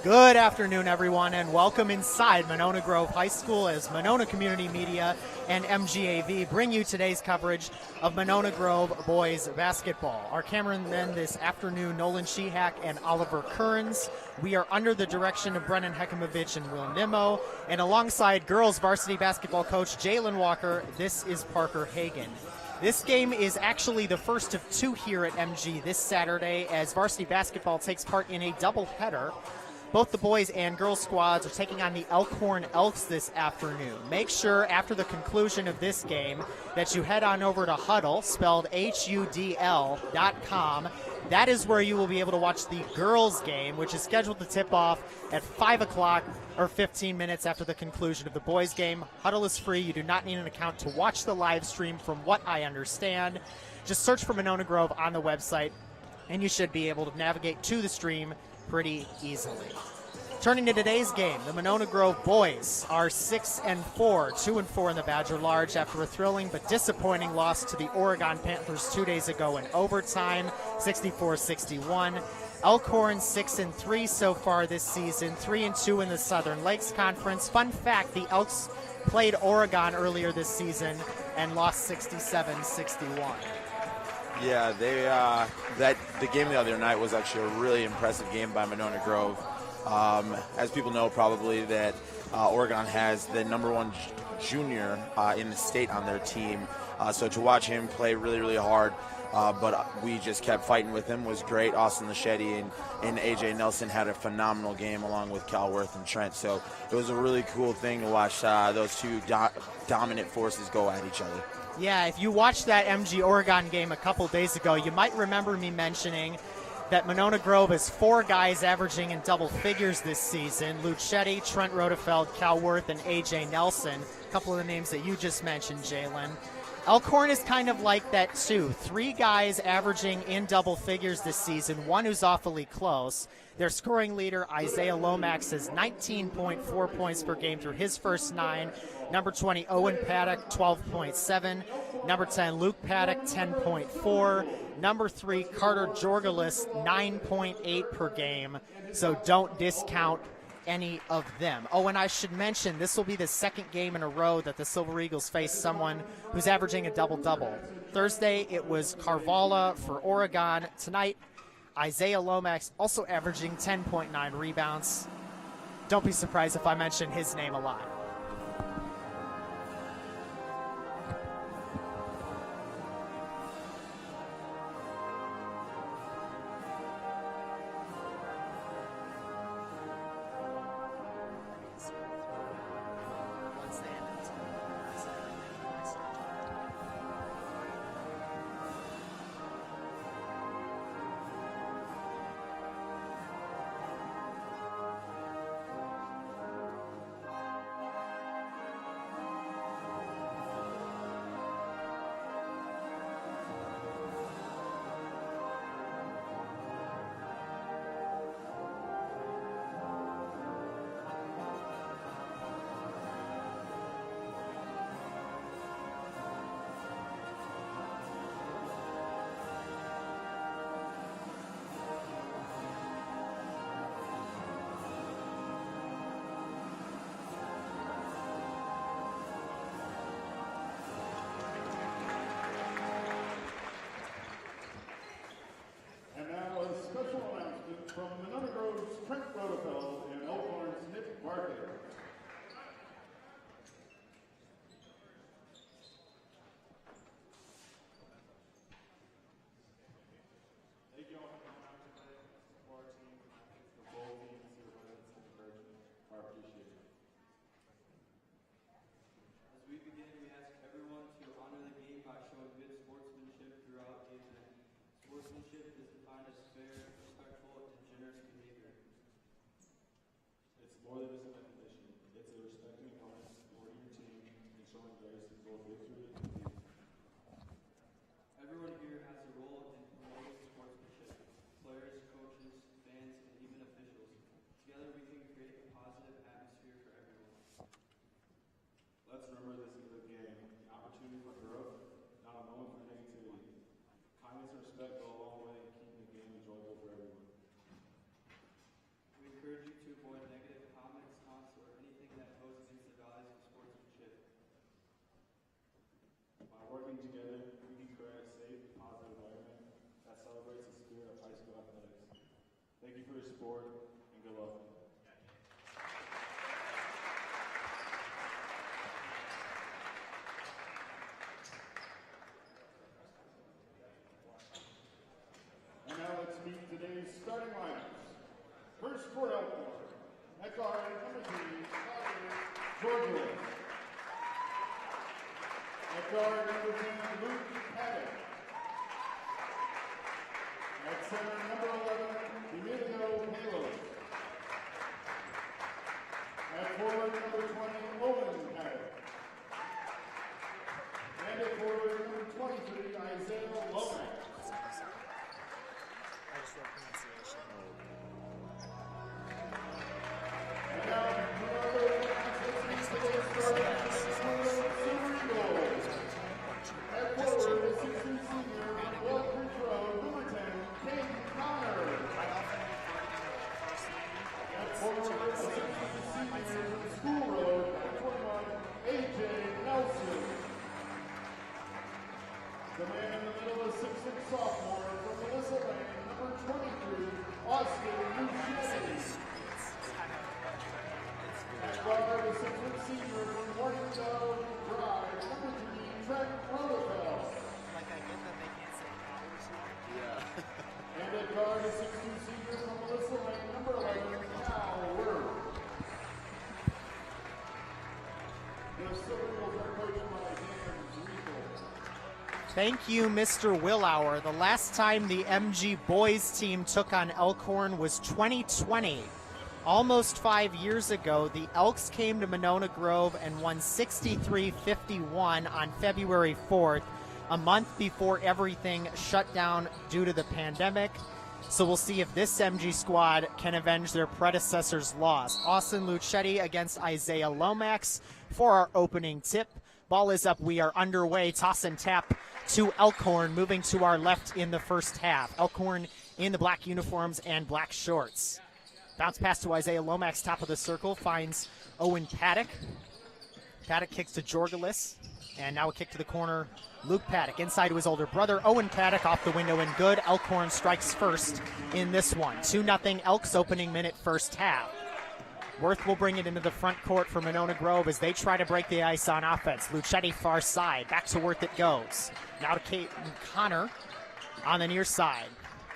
Good afternoon, everyone, and welcome inside Monona Grove High School as Monona Community Media and MGAV bring you today's coverage of Monona Grove boys basketball. Our cameramen this afternoon, Nolan Shehak and Oliver Kearns. We are under the direction of Brennan Hekimovich and Will Nimmo, and alongside girls varsity basketball coach Jalen Walker, this is Parker Hagan. This game is actually the first of two here at MG this Saturday as varsity basketball takes part in a doubleheader. Both the boys and girls squads are taking on the Elkhorn Elks this afternoon. Make sure after the conclusion of this game that you head on over to Huddle, spelled HUDL.com. That is where you will be able to watch the girls game, which is scheduled to tip off at 5 o'clock or 15 minutes after the conclusion of the boys game. Huddle is free. You do not need an account to watch the live stream from what I understand. Just search for Monona Grove on the website, and you should be able to navigate to the stream pretty easily. Turning to today's game, the Monona Grove boys are 6-4, 2-4 in the Badger Large after a thrilling but disappointing loss to the Oregon Panthers 2 days ago in overtime, 64-61. Elkhorn 6-3 so far this season, 3-2 in the Southern Lakes Conference. Fun fact, the Elks played Oregon earlier this season and lost 67-61. Yeah, the game the other night was actually a really impressive game by Monona Grove. As people know probably that Oregon has the number one junior in the state on their team. So to watch him play really, really hard, but we just kept fighting with him was great. Austin Lachetti and AJ Nelson had a phenomenal game along with Cal Worth and Trent. So it was a really cool thing to watch those two dominant forces go at each other. Yeah, if you watched that MG Oregon game a couple days ago, you might remember me mentioning that Monona Grove has 4 guys averaging in double figures this season. Luchetti, Trent Rodefeld, Cal Worth, and A.J. Nelson. A couple of the names that you just mentioned, Jalen. Elkhorn is kind of like that too. 3 guys averaging in double figures this season, one who's awfully close. Their scoring leader, Isaiah Lomax, has 19.4 points per game through his first 9. Number 20, Owen Paddock, 12.7. Number 10, Luke Paddock, 10.4. Number 3, Carter Jorgalis, 9.8 per game. So don't discount any of them. Oh, and I should mention, this will be the second game in a row that the Silver Eagles face someone who's averaging a double-double. Thursday, it was Carvalha for Oregon. Tonight, Isaiah Lomax also averaging 10.9 rebounds. Don't be surprised if I mention his name a lot. Working together, we can create a safe, positive environment that celebrates the spirit of high school athletics. Thank you for your support, and good luck. And now let's meet today's starting lineups. First for Elkhorn, at guard, number 3, Georgia. At guard, number 10, Luke Paddock. At center, number 11, Emilio Palos. At forward, number 20, Owen Paddock. And at forward, number 23, Isaiah Lomax. And now, at forward, assistant senior, Walt Ridge Road, number 10, Kate Connor. At forward, assistant senior, School Road, number 21, AJ Nelson. The man in the middle is 6'6" sophomore from Melissa Lane, number 23, Austin Luciani. At guard, a 6'1" senior from Morningside Drive, number 3, Trent Roosevelt. Like I get that they can't say college. Yeah. And at guard, a 6'2" senior from Melissa Lane, number 11, Cal Word. The Silver Eagles are coached by Dan Riegel. Thank you, Mr. Willauer. The last time the MG boys team took on Elkhorn was 2020. Almost 5 years ago, the Elks came to Monona Grove and won 63-51 on February 4th, a month before everything shut down due to the pandemic. So we'll see if this MG squad can avenge their predecessor's loss. Austin Lucetti against Isaiah Lomax for our opening tip. Ball is up. We are underway. Toss and tap to Elkhorn, moving to our left in the first half. Elkhorn in the black uniforms and black shorts. Bounce pass to Isaiah Lomax, top of the circle, finds Owen Paddock. Paddock kicks to Jorgelis, and now a kick to the corner. Luke Paddock inside to his older brother. Owen Paddock off the window and good. Elkhorn strikes first in this one. 2-0 Elks opening minute first half. Worth will bring it into the front court for Monona Grove as they try to break the ice on offense. Lucetti far side. Back to Worth it goes. Now to Kate Connor on the near side.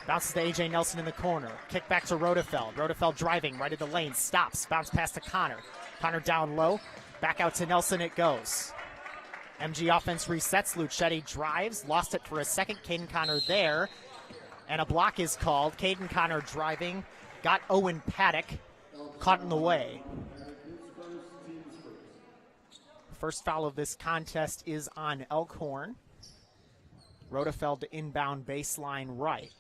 Bounces to A.J. Nelson in the corner. Kick back to Rodefeld. Rodefeld driving right at the lane. Stops. Bounce pass to Connor. Connor down low. Back out to Nelson it goes. MG offense resets. Lucetti drives. Lost it for a second. Caden Connor there. And a block is called. Caden Connor driving. Got Owen Paddock caught in the way. First foul of this contest is on Elkhorn. Rodefeld to inbound baseline right.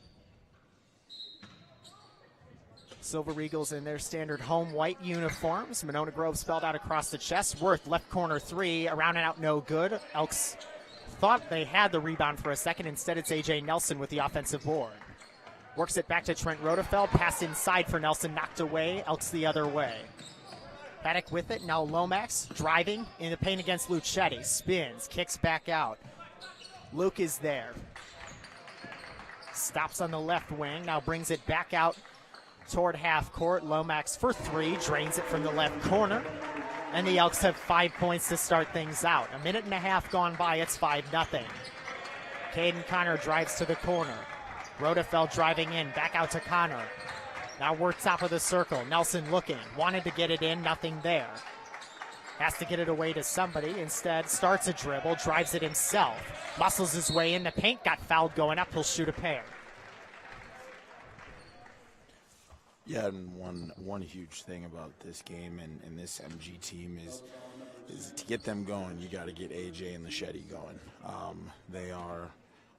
Silver Eagles in their standard home white uniforms. Monona Grove spelled out across the chest. Worth left corner 3, around and out, no good. Elks thought they had the rebound for a second. Instead, it's A.J. Nelson with the offensive board. Works it back to Trent Rodefeld. Pass inside for Nelson, knocked away. Elks the other way. Paddock with it. Now Lomax driving in the paint against Lucetti. Spins, kicks back out. Luke is there. Stops on the left wing. Now brings it back out toward half court. Lomax for 3, drains it from the left corner. And the Elks have 5 points to start things out. A minute and a half gone by, it's 5-0. Caden Connor drives to the corner. Rodefeld driving in, back out to Connor. Now we're top of the circle. Nelson looking, wanted to get it in, nothing there. Has to get it away to somebody. Instead, starts a dribble, drives it himself. Muscles his way in the paint, got fouled going up, he'll shoot a pair. Yeah, and one huge thing about this game and this MG team is to get them going, you got to get AJ and Lucetti going. They are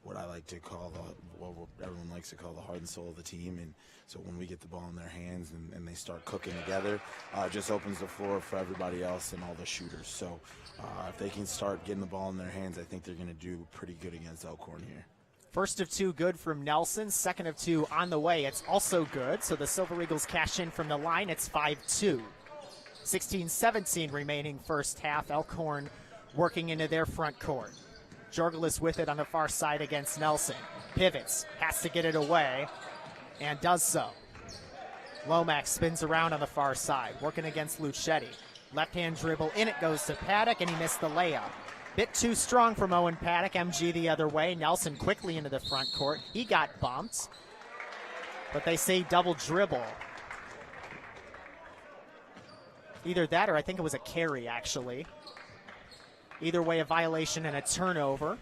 what I like to call what everyone likes to call the heart and soul of the team. And so when we get the ball in their hands and they start cooking together, it just opens the floor for everybody else and all the shooters. So if they can start getting the ball in their hands, I think they're going to do pretty good against Elkhorn here. First of 2 good from Nelson. Second of 2 on the way. It's also good. So the Silver Eagles cash in from the line. It's 5-2. 16-17 remaining first half. Elkhorn working into their front court. Jorgelis with it on the far side against Nelson. Pivots, has to get it away, and does so. Lomax spins around on the far side, working against Lucetti. Left-hand dribble, in it goes to Paddock, and he missed the layup. Bit too strong from Owen Paddock, MG the other way. Nelson quickly into the front court. He got bumped, but they say double dribble. Either that or I think it was a carry, actually. Either way, a violation and a turnover.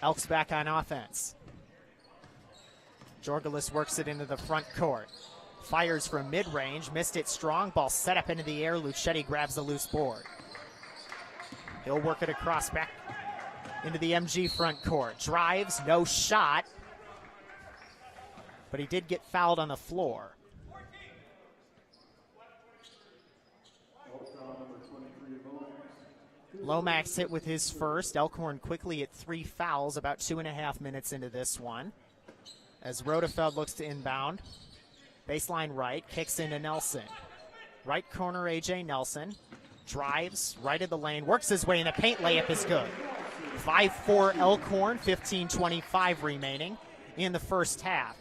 Elks back on offense. Jorgelis works it into the front court. Fires from mid-range, missed it strong. Ball set up into the air. Lucetti grabs the loose board. He'll work it across back into the MG front court. Drives, no shot. But he did get fouled on the floor. Lomax hit with his first. Elkhorn quickly at 3 fouls, about 2.5 minutes into this one. As Rodefeld looks to inbound. Baseline right, kicks into Nelson. Right corner, A.J. Nelson. Drives, right of the lane, works his way in the paint, layup is good. 5-4 Elkhorn, 15:25 remaining in the first half.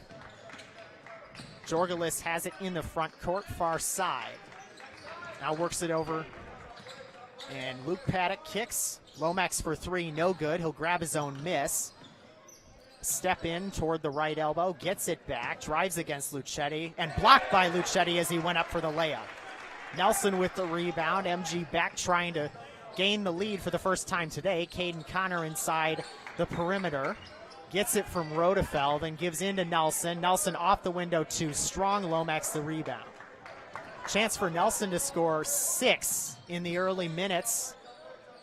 Jorgelis has it in the front court, far side. Now works it over, and Luke Paddock kicks. Lomax for 3, no good. He'll grab his own miss. Step in toward the right elbow, gets it back, drives against Lucetti, and blocked by Lucetti as he went up for the layup. Nelson with the rebound. MG back trying to gain the lead for the first time today. Caden Connor inside the perimeter. Gets it from Rodefeld and gives in to Nelson. Nelson off the window, too strong. Lomax the rebound. Chance for Nelson to score 6 in the early minutes,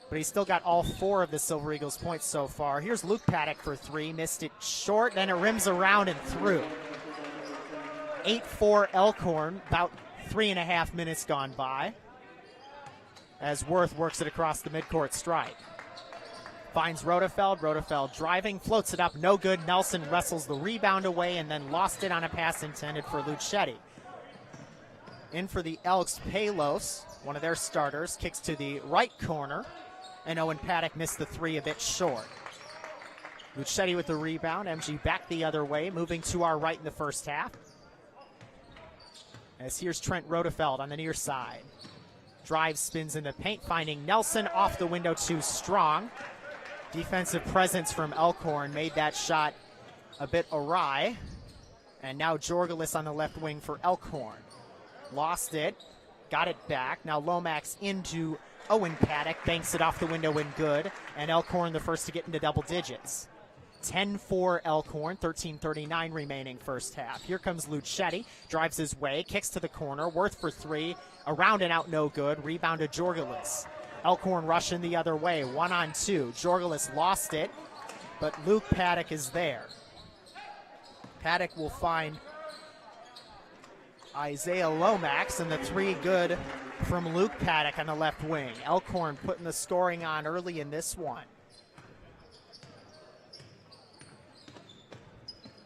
but he's still got all 4 of the Silver Eagles points so far. Here's Luke Paddock for 3. Missed it short, then it rims around and through. 8-4 Elkhorn, about 3.5 minutes gone by, as Worth works it across the midcourt stripe. Finds Rodefeld. Rodefeld driving, floats it up, no good. Nelson wrestles the rebound away and then lost it on a pass intended for Lucetti. In for the Elks, Palos, one of their starters, kicks to the right corner, and Owen Paddock missed the 3 a bit short. Lucetti with the rebound. MG back the other way, moving to our right in the first half. As here's Trent Rodefeld on the near side. Drive, spins in the paint, finding Nelson off the window, too strong. Defensive presence from Elkhorn made that shot a bit awry. And now Jorgelis on the left wing for Elkhorn. Lost it, got it back. Now Lomax into Owen Paddock, banks it off the window and good. And Elkhorn the first to get into double digits. 10-4 Elkhorn, 13:39 remaining first half. Here comes Lucetti, drives his way, kicks to the corner, Worth for 3, around and out, no good. Rebound to Jorgelis. Elkhorn rushing the other way, 1-on-2. Jorgelis lost it, but Luke Paddock is there. Paddock will find Isaiah Lomax, and the 3 good from Luke Paddock on the left wing. Elkhorn putting the scoring on early in this one.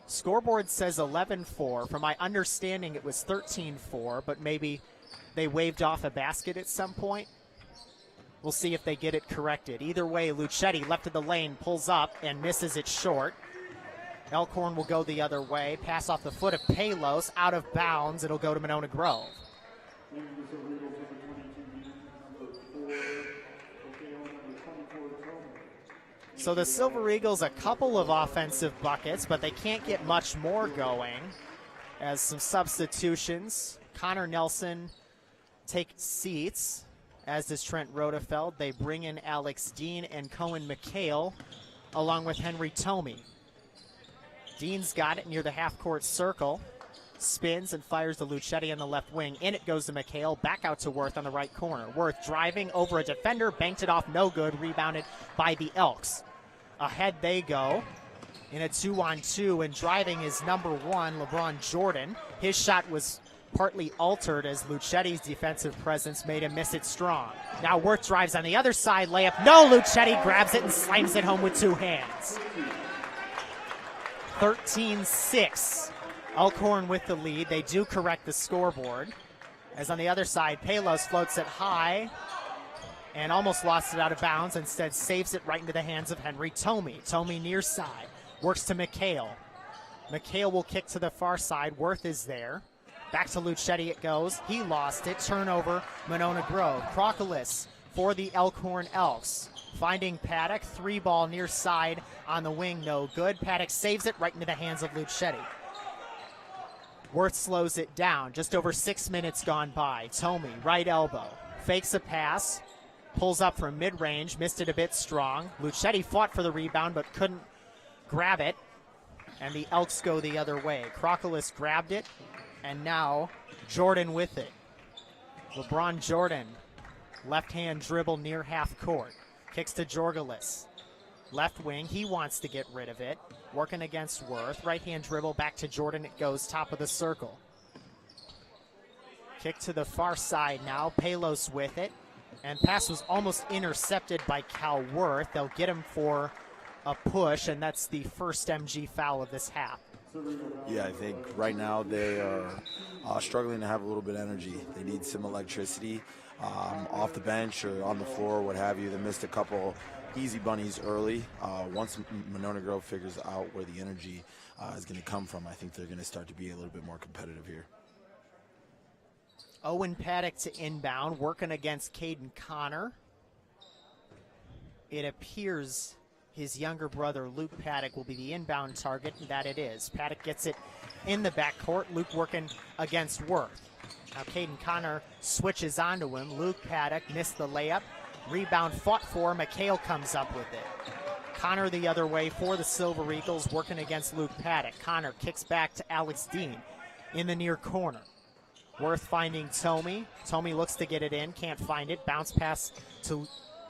Scoreboard says 11-4. From my understanding, it was 13-4, but maybe they waved off a basket at some point. We'll see if they get it corrected. Either way, Lucetti left of the lane, pulls up and misses it short. Elkhorn will go the other way. Pass off the foot of Palos, out of bounds. It'll go to Monona Grove. So the Silver Eagles, a couple of offensive buckets, but they can't get much more going as some substitutions. Connor Nelson take seats, as does Trent Rodefeld. They bring in Alex Dean and Cohen McHale, along with Henry Tomey. Dean's got it near the half-court circle. Spins and fires to Lucetti on the left wing. In it goes to McHale, back out to Worth on the right corner. Worth driving over a defender, banked it off, no good, rebounded by the Elks. Ahead they go in a 2-on-2, and driving is number 1, LeBron Jordan. His shot was partly altered as Lucetti's defensive presence made him miss it strong. Now Worth drives on the other side, layup, no, Lucetti grabs it and slams it home with 2 hands. 13-6. Elkhorn with the lead. They do correct the scoreboard. As on the other side, Palos floats it high. and almost lost it out of bounds. Instead saves it right into the hands of Henry Tomey. Tomey near side, works to McHale. McHale will kick to the far side. Worth is there. Back to Lucetti it goes. He lost it. Turnover, Monona Grove. Proculus for the Elkhorn Elks. Finding Paddock. 3-ball near side on the wing. No good. Paddock saves it right into the hands of Lucetti. Worth slows it down. Just over 6 minutes gone by. Tomey, right elbow. Fakes a pass. Pulls up from mid-range. Missed it a bit strong. Lucetti fought for the rebound but couldn't grab it. And the Elks go the other way. Proculus grabbed it. And now Jordan with it. LeBron Jordan, left-hand dribble near half court. Kicks to Jorgelis. Left wing, he wants to get rid of it. Working against Worth. Right-hand dribble back to Jordan. It goes top of the circle. Kick to the far side now. Palos with it. And pass was almost intercepted by Cal Worth. They'll get him for a push, and that's the first MG foul of this half. Yeah, I think right now they are struggling to have a little bit of energy. They need some electricity off the bench or on the floor, what have you. They missed a couple easy bunnies early. Once Monona Grove figures out where the energy is going to come from, I think they're going to start to be a little bit more competitive here. Owen Paddock to inbound, working against Caden Connor. It appears his younger brother, Luke Paddock, will be the inbound target, and that it is. Paddock gets it in the backcourt. Luke working against Worth. Now Caden Connor switches onto him. Luke Paddock missed the layup. Rebound fought for. McHale comes up with it. Connor the other way for the Silver Eagles, working against Luke Paddock. Connor kicks back to Alex Dean in the near corner. Worth finding Tomey. Tomey looks to get it in, can't find it. Bounce pass to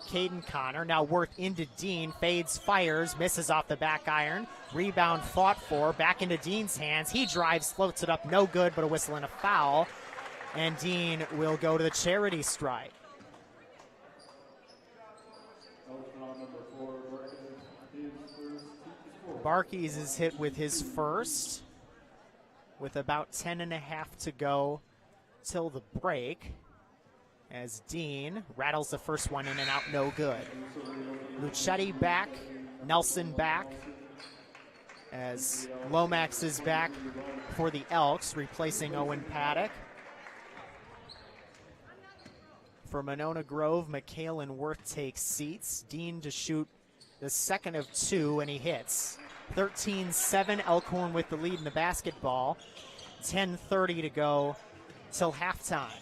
Caden Connor. Now Worth into Dean, fades, fires, misses off the back iron. Rebound fought for, back into Dean's hands. He drives, floats it up, no good, but a whistle and a foul. And Dean will go to the charity strike. Barkey's is hit with his first, with about 10.5 to go till the break, as Dean rattles the first one in and out, no good. Lucetti back, Nelson back, as Lomax is back for the Elks, replacing Owen Paddock. For Monona Grove, McHale and Worth take seats. Dean to shoot the second of 2, and he hits. 13-7, Elkhorn with the lead in the basketball. 10:30 to go till halftime.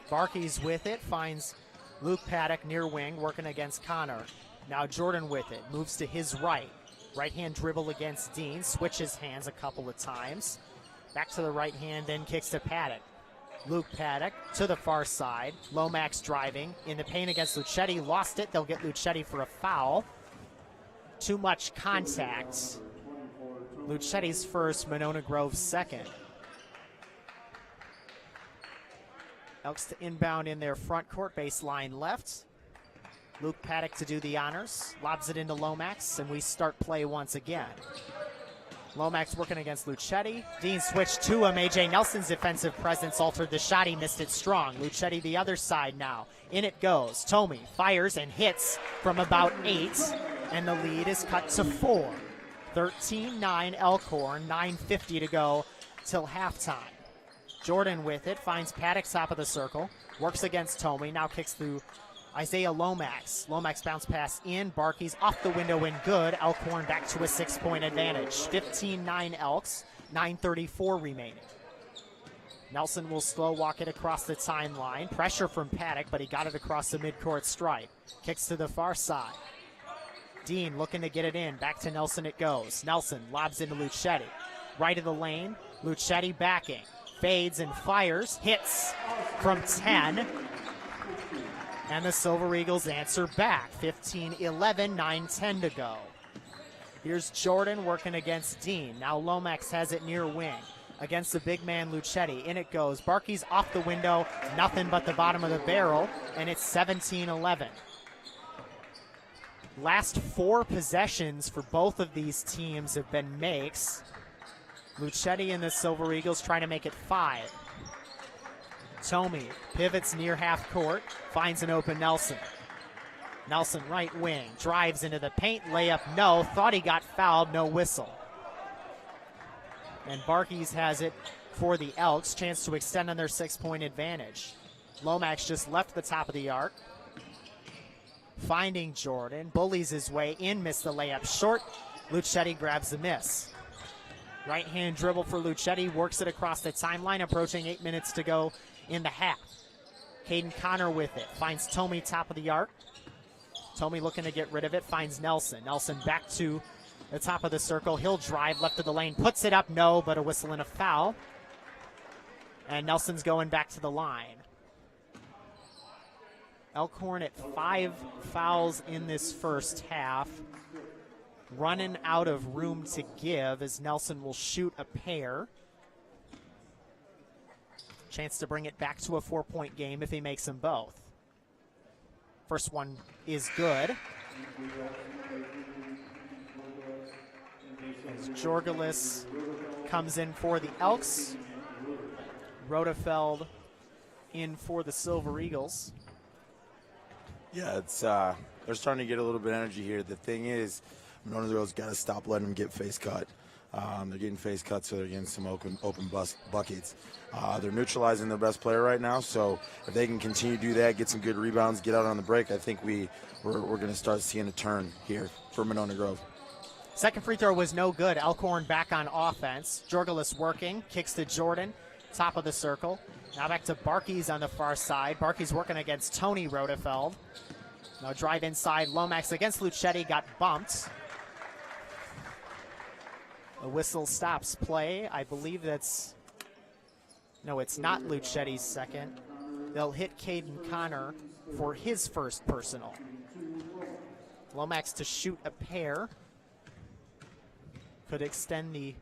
Barkey's with it, finds Luke Paddock near wing, working against Connor. Now Jordan with it, moves to his right. Right-hand dribble against Dean, switches hands a couple of times. Back to the right hand, then kicks to Paddock. Luke Paddock to the far side. Lomax driving in the paint against Lucetti, lost it. They'll get Lucetti for a foul. Too much contact. Lucetti's first, Monona Grove's second. Elks to inbound in their front court, baseline left. Luke Paddock to do the honors, lobs it into Lomax, and we start play once again. Lomax working against Lucetti. Dean switched to him. A.J. Nelson's defensive presence altered the shot. He missed it strong. Lucetti the other side now. In it goes. Tomey fires and hits from about 8, and the lead is cut to 4. 13-9 Elkhorn, 9:50 to go till halftime. Jordan with it, finds Paddock top of the circle, works against Tomey, now kicks through Isaiah Lomax. Lomax bounce pass in, Barkey's off the window and good. Elkhorn back to a 6-point advantage. 15-9 Elks, 9:34 remaining. Nelson will slow walk it across the timeline. Pressure from Paddock, but he got it across the midcourt stripe. Kicks to the far side. Dean looking to get it in. Back to Nelson it goes. Nelson lobs into Lucetti. Right of the lane. Lucetti backing. Fades and fires. Hits from 10. And the Silver Eagles answer back. 15-11, 9:10 to go. Here's Jordan working against Dean. Now Lomax has it near wing against the big man Lucetti. In it goes. Barkey's off the window. Nothing but the bottom of the barrel. And it's 17-11. Last 4 possessions for both of these teams have been makes. Lucetti and the Silver Eagles trying to make it 5. Tomey pivots near half court, finds an open Nelson. Nelson right wing, drives into the paint, layup no, thought he got fouled, no whistle. And Barkey's has it for the Elks, chance to extend on their 6-point advantage. Lomax just left the top of the arc. Finding Jordan, bullies his way in, missed the layup short. Lucetti grabs the miss. Right hand dribble for Lucetti, works it across the timeline, approaching 8 minutes to go in the half. Caden Connor with it, finds Tomey top of the arc. Tomey looking to get rid of it, finds Nelson. Nelson back to the top of the circle. He'll drive left of the lane, puts it up, no, but a whistle and a foul. And Nelson's going back to the line. Elkhorn at 5 fouls in this first half. Running out of room to give as Nelson will shoot a pair. Chance to bring it back to a 4-point game if he makes them both. First one is good. As Jorgelis comes in for the Elks. Rodefeld in for the Silver Eagles. Yeah, it's they're starting to get a little bit of energy here. The thing is, Monona Girls got to stop letting them get face cut. They're getting face cut, so they're getting some open buckets. They're neutralizing their best player right now, so if they can continue to do that, get some good rebounds, get out on the break, I think we're going to start seeing a turn here for Monona Grove. Second free throw was no good. Elkhorn back on offense. Jorgelis working, kicks to Jordan, top of the circle. Now back to Barkey's on the far side. Barkey's working against Tony Rodefeld. Now drive inside. Lomax against Lucetti, got bumped. The whistle stops play. I believe that's, no, it's not Lucetti's second. They'll hit Caden Connor for his first personal. Lomax to shoot a pair. Could extend the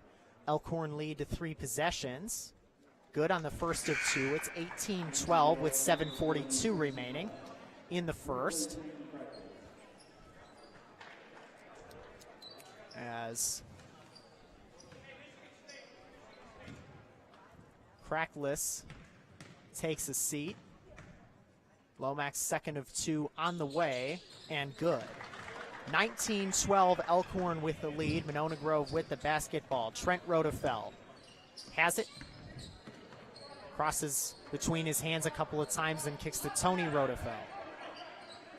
Elkhorn lead to 3 possessions. Good on the first of 2. It's 18-12 with 7:42 remaining in the first. As Crackless takes a seat. Lomax second of 2 on the way, and good. 19-12 Elkhorn with the lead. Monona Grove with the basketball. Trent Rodefeld has it. Crosses between his hands a couple of times and kicks to Tony Rodefeld.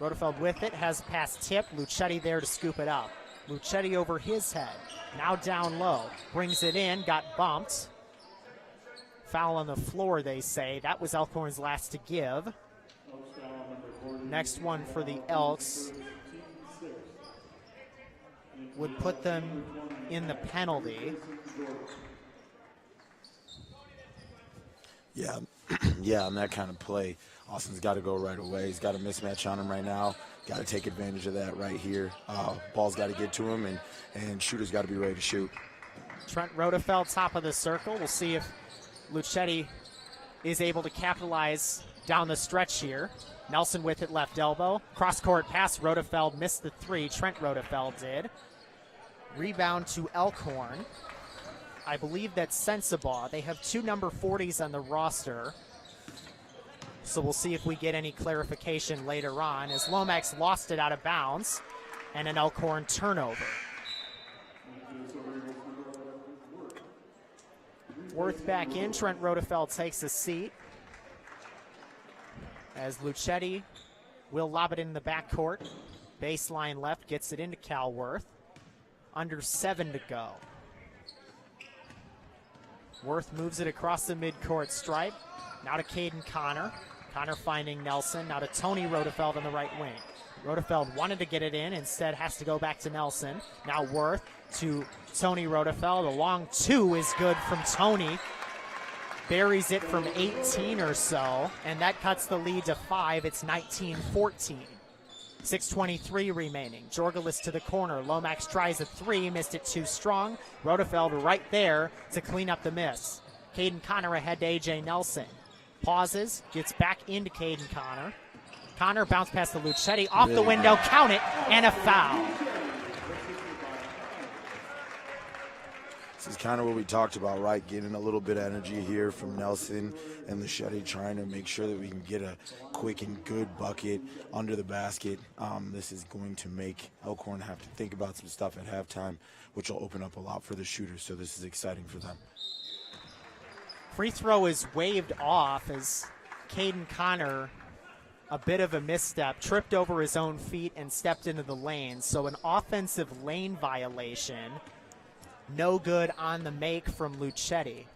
Rodefeld with it, has pass tip. Lucetti there to scoop it up. Lucetti over his head. Now down low. Brings it in, got bumped. Foul on the floor, they say. That was Elkhorn's last to give. Next one for the Elks would put them in the penalty. Yeah, on that kind of play, Austin's got to go right away. He's got a mismatch on him right now. Got to take advantage of that right here. Ball's got to get to him, and shooter's got to be ready to shoot. Trent Rodefeld, top of the circle. We'll see if Lucetti is able to capitalize down the stretch here. Nelson with it, left elbow. Cross-court pass, Rodefeld missed the 3. Trent Rodefeld did. Rebound to Elkhorn. I believe that's Sensabaugh. They have 2 number 40s on the roster. So we'll see if we get any clarification later on as Lomax lost it out of bounds and an Elkhorn turnover. Worth back in. Trent Rodefeld takes a seat as Lucetti will lob it in the backcourt. Baseline left, gets it into Calworth. Under 7 to go. Worth moves it across the midcourt stripe. Now to Caden Connor. Connor finding Nelson. Now to Tony Rodefeld on the right wing. Rodefeld wanted to get it in, instead has to go back to Nelson. Now Worth to Tony Rodefeld. A long 2 is good from Tony. Buries it from 18 or so, and that cuts the lead to 5. It's 19-14. 6:23 remaining. Jorgelis to the corner. Lomax tries a 3, missed it too strong. Rodefeld right there to clean up the miss. Caden Connor ahead to A.J. Nelson. Pauses, gets back into Caden Connor. Connor bounced past the Lucetti, off the window, count it, and a foul. is kind of what we talked about, right? Getting a little bit of energy here from Nelson and Luchetti, trying to make sure that we can get a quick and good bucket under the basket. This is going to make Elkhorn have to think about some stuff at halftime, which will open up a lot for the shooters, so this is exciting for them. Free throw is waved off as Caden Connor, a bit of a misstep, tripped over his own feet and stepped into the lane. So an offensive lane violation. No good on the make from Luchetti.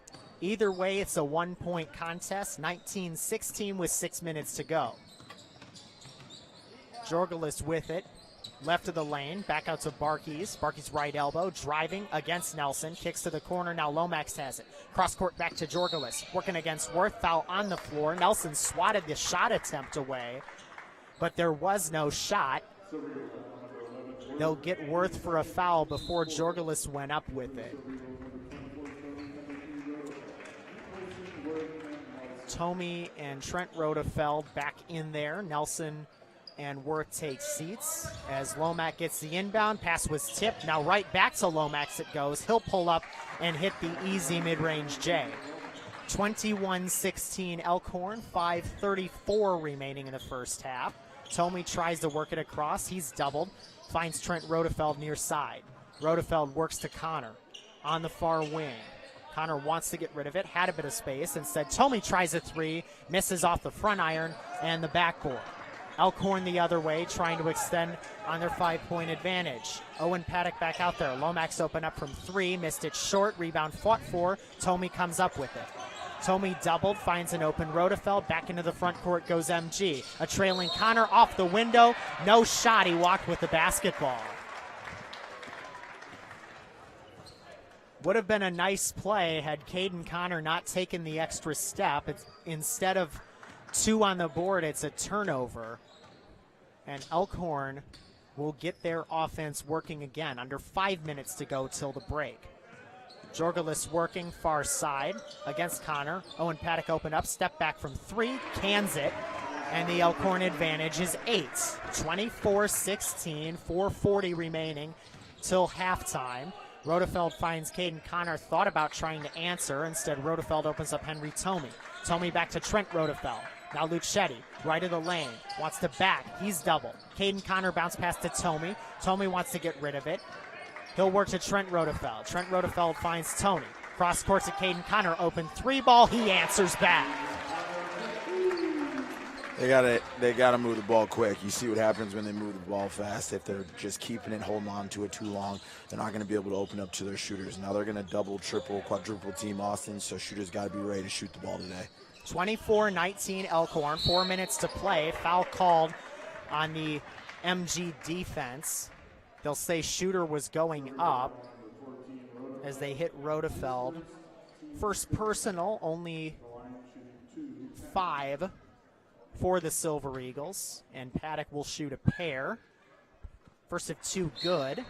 Either way, it's a 1-point contest, 19-16 with 6 minutes to go. Jorgelis with it, left of the lane, back out to Barkey's. Barkey's right elbow, driving against Nelson, kicks to the corner, now Lomax has it. Cross court back to Jorgelis, working against Worth, foul on the floor. Nelson swatted the shot attempt away, but there was no shot. They'll get Worth for a foul before Jorgelis went up with it. Tomey and Trent Rodefeld back in there. Nelson and Worth take seats as Lomax gets the inbound. Pass was tipped. Now right back to Lomax it goes. He'll pull up and hit the easy mid-range J. 21-16 Elkhorn, 5:34 remaining in the first half. Tomey tries to work it across. He's doubled. Finds Trent Rodefeld near side. Rodefeld works to Connor on the far wing. Connor wants to get rid of it, had a bit of space. Instead, Tomey tries a three, misses off the front iron and the backboard. Elkhorn the other way, trying to extend on their 5-point advantage. Owen Paddock back out there. Lomax open up from three, missed it short, rebound fought for. Tomey comes up with it. Tomey doubled, finds an open Rodefeld. Back into the front court goes MG. A trailing Connor off the window. No shot, he walked with the basketball. Would have been a nice play had Caden Connor not taken the extra step. Instead of 2 on the board, it's a turnover. And Elkhorn will get their offense working again. Under 5 minutes to go till the break. Jorgelis working far side against Connor. Owen Paddock open up, step back from 3, cans it. And the Elkhorn advantage is 8. 24-16, 4:40 remaining till halftime. Rodefeld finds Caden Connor, thought about trying to answer. Instead, Rodefeld opens up Henry Tomey. Tomey back to Trent Rodefeld. Now Luchetti, right of the lane, wants to back. He's doubled. Caden Connor bounce pass to Tomey. Tomey wants to get rid of it. He'll work to Trent Rodefeld. Trent Rodefeld finds Tony. Cross court to Caden Connor, open 3 ball. He answers back. They gotta move the ball quick. You see what happens when they move the ball fast. If they're just keeping it, holding on to it too long, they're not going to be able to open up to their shooters. Now they're going to double, triple, quadruple team Austin, so shooters got to be ready to shoot the ball today. 24-19 Elkhorn, 4 minutes to play. Foul called on the MG defense. They'll say shooter was going up as they hit Rodefeld. First personal, only 5 for the Silver Eagles, and Paddock will shoot a pair. First of 2 good.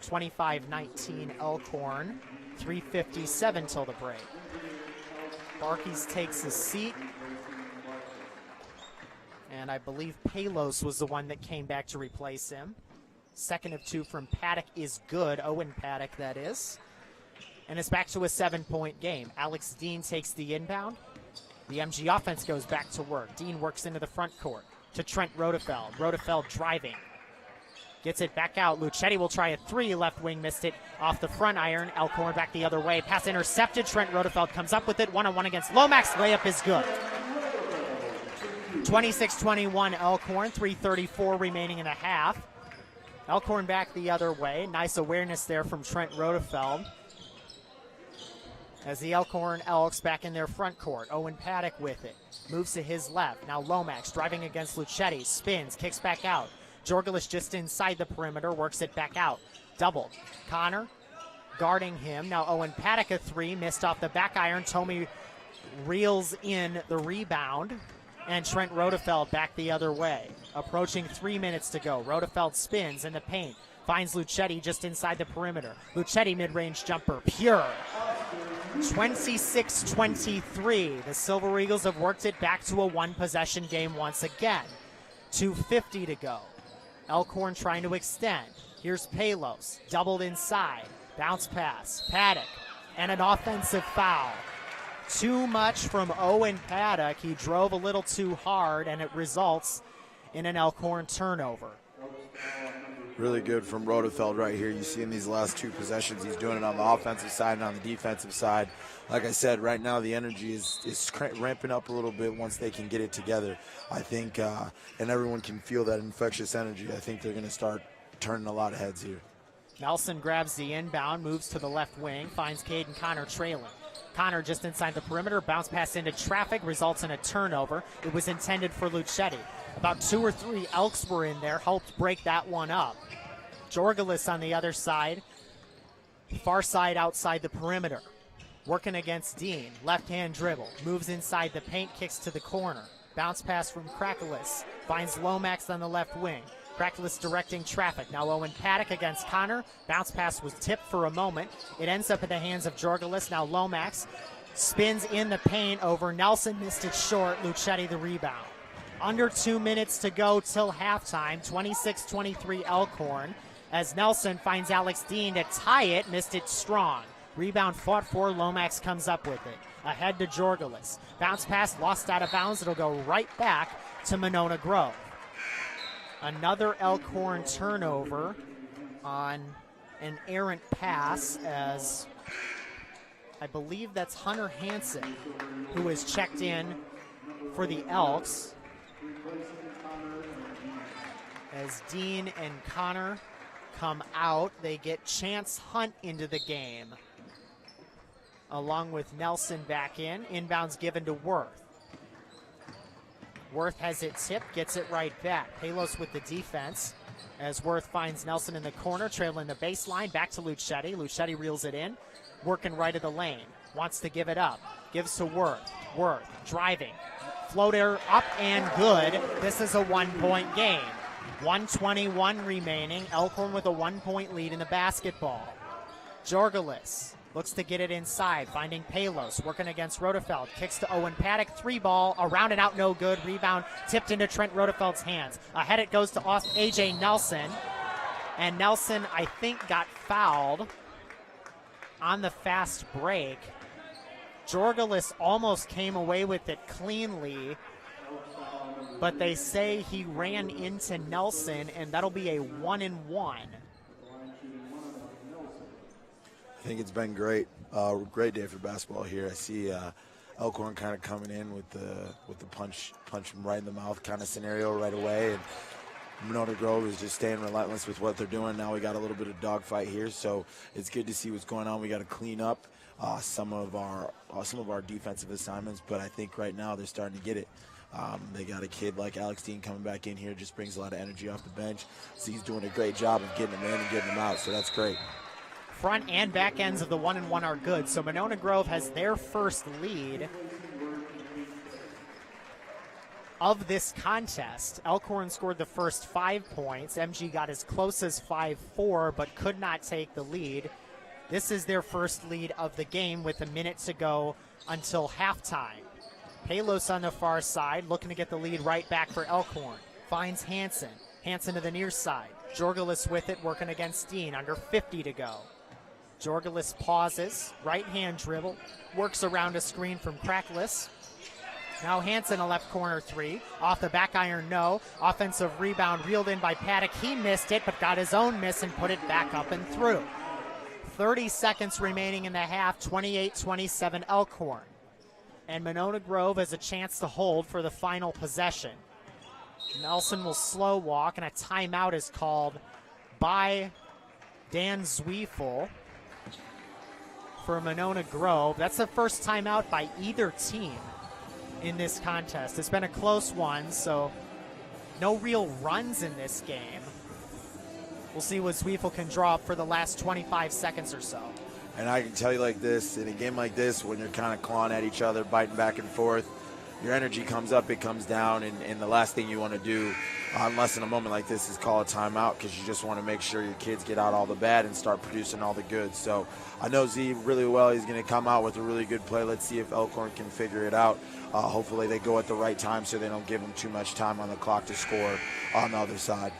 25-19 Elkhorn, 3:57 till the break. Barkey's takes a seat, and I believe Palos was the one that came back to replace him. Second of 2 from Paddock is good, Owen Paddock that is. And it's back to a 7-point game. Alex Dean takes the inbound. The MG offense goes back to work. Dean works into the front court to Trent Rodefeld. Rodefeld driving. Gets it back out. Luchetti will try a 3. Left wing missed it off the front iron. Elkhorn back the other way. Pass intercepted. Trent Rodefeld comes up with it. 1-on-1 against Lomax. Layup is good. 26-21 Elkhorn. 3:34 remaining in the half. Elkhorn back the other way. Nice awareness there from Trent Rodefeld. As the Elkhorn Elks back in their front court. Owen Paddock with it. Moves to his left. Now Lomax driving against Luchetti. Spins. Kicks back out. Jorgelis just inside the perimeter. Works it back out. Doubled. Connor guarding him. Now Owen Paddock a 3. Missed off the back iron. Tomey reels in the rebound. And Trent Rodefeld back the other way. Approaching 3 minutes to go. Rodefeld spins in the paint. Finds Luchetti just inside the perimeter. Luchetti mid-range jumper. Pure. 26-23. The Silver Eagles have worked it back to a 1-possession game once again. 2:50 to go. Elkhorn trying to extend. Here's Palos. Doubled inside. Bounce pass, Paddock, and an offensive foul. Too much from Owen Paddock. He drove a little too hard, and it results in an Elkhorn turnover. Really good from Rodefeld right here. You see in these last two possessions, he's doing it on the offensive side and on the defensive side. Like I said, right now the energy is ramping up a little bit once they can get it together. I think, and everyone can feel that infectious energy. I think they're going to start turning a lot of heads here. Nelson grabs the inbound, moves to the left wing, finds Caden Connor trailing. Connor just inside the perimeter, bounce pass into traffic, results in a turnover. It was intended for Lucetti. About 2 or 3 Elks were in there, helped break that one up. Jorgelis on the other side, far side outside the perimeter. Working against Dean, left-hand dribble, moves inside the paint, kicks to the corner. Bounce pass from Krakulis, finds Lomax on the left wing. Krakulis directing traffic. Now Owen Paddock against Connor. Bounce pass was tipped for a moment. It ends up in the hands of Jorgelis. Now Lomax spins in the paint over Nelson, missed it short. Lucetti the rebound. Under 2 minutes to go till halftime. 26-23 Elkhorn. As Nelson finds Alex Dean to tie it, missed it strong. Rebound fought for, Lomax comes up with it. Ahead to Jorgelis. Bounce pass lost out of bounds. It'll go right back to Monona Grove. Another Elkhorn turnover on an errant pass, as I believe that's Hunter Hansen who is checked in for the Elks. As Dean and Connor come out, they get Chance Hunt into the game, along with Nelson back in. Inbounds given to Worth. Worth has it tipped, gets it right back. Palos with the defense as Worth finds Nelson in the corner, trailing the baseline, back to Lucetti. Lucetti reels it in, working right of the lane. Wants to give it up, gives to Worth. Worth driving, floater up and good. This is a 1-point game. 1:21 remaining. Elkhorn with a 1-point lead in the basketball. Jorgelis looks to get it inside, finding Palos, working against Rodefeld. Kicks to Owen Paddock, 3-ball, around and out, no good. Rebound tipped into Trent Rodefeld's hands. Ahead it goes to A.J. Nelson. And Nelson, I think, got fouled on the fast break. Jorgelis almost came away with it cleanly, but they say he ran into Nelson, and that'll be a 1-and-1. I think it's been great. Great day for basketball here. I see Elkhorn kind of coming in with the punch him right in the mouth kind of scenario right away, and Monona Grove is just staying relentless with what they're doing. Now we got a little bit of dogfight here, so it's good to see what's going on. We got to clean up some of our defensive assignments, but I think right now they're starting to get it. They got a kid like Alex Dean coming back in here, just brings a lot of energy off the bench. So he's doing a great job of getting them in and getting them out, so that's great. Front and back ends of the 1-and-1 are good. So Monona Grove has their first lead of this contest. Elkhorn scored the first 5 points. MG got as close as 5-4, but could not take the lead. This is their first lead of the game with a minute to go until halftime. Palos on the far side, looking to get the lead right back for Elkhorn. Finds Hansen. Hansen to the near side. Jorgelis with it, working against Dean. Under 50 to go. Jorgelis pauses, right-hand dribble, works around a screen from Krakulis. Now Hansen, a left corner 3. Off the back iron, no. Offensive rebound reeled in by Paddock. He missed it, but got his own miss and put it back up and through. 30 seconds remaining in the half, 28-27 Elkhorn. And Monona Grove has a chance to hold for the final possession. Nelson will slow walk, and a timeout is called by Dan Zwiefel for Monona Grove. That's the first timeout by either team in this contest. It's been a close one, so no real runs in this game. We'll see what Zwiefel can draw up for the last 25 seconds or so. And I can tell you like this, in a game like this, when you're kind of clawing at each other, biting back and forth, your energy comes up, it comes down, and the last thing you want to do, unless in a moment like this, is call a timeout, because you just want to make sure your kids get out all the bad and start producing all the good. So I know Z really well. He's going to come out with a really good play. Let's see if Elkhorn can figure it out. Hopefully they go at the right time so they don't give them too much time on the clock to score on the other side.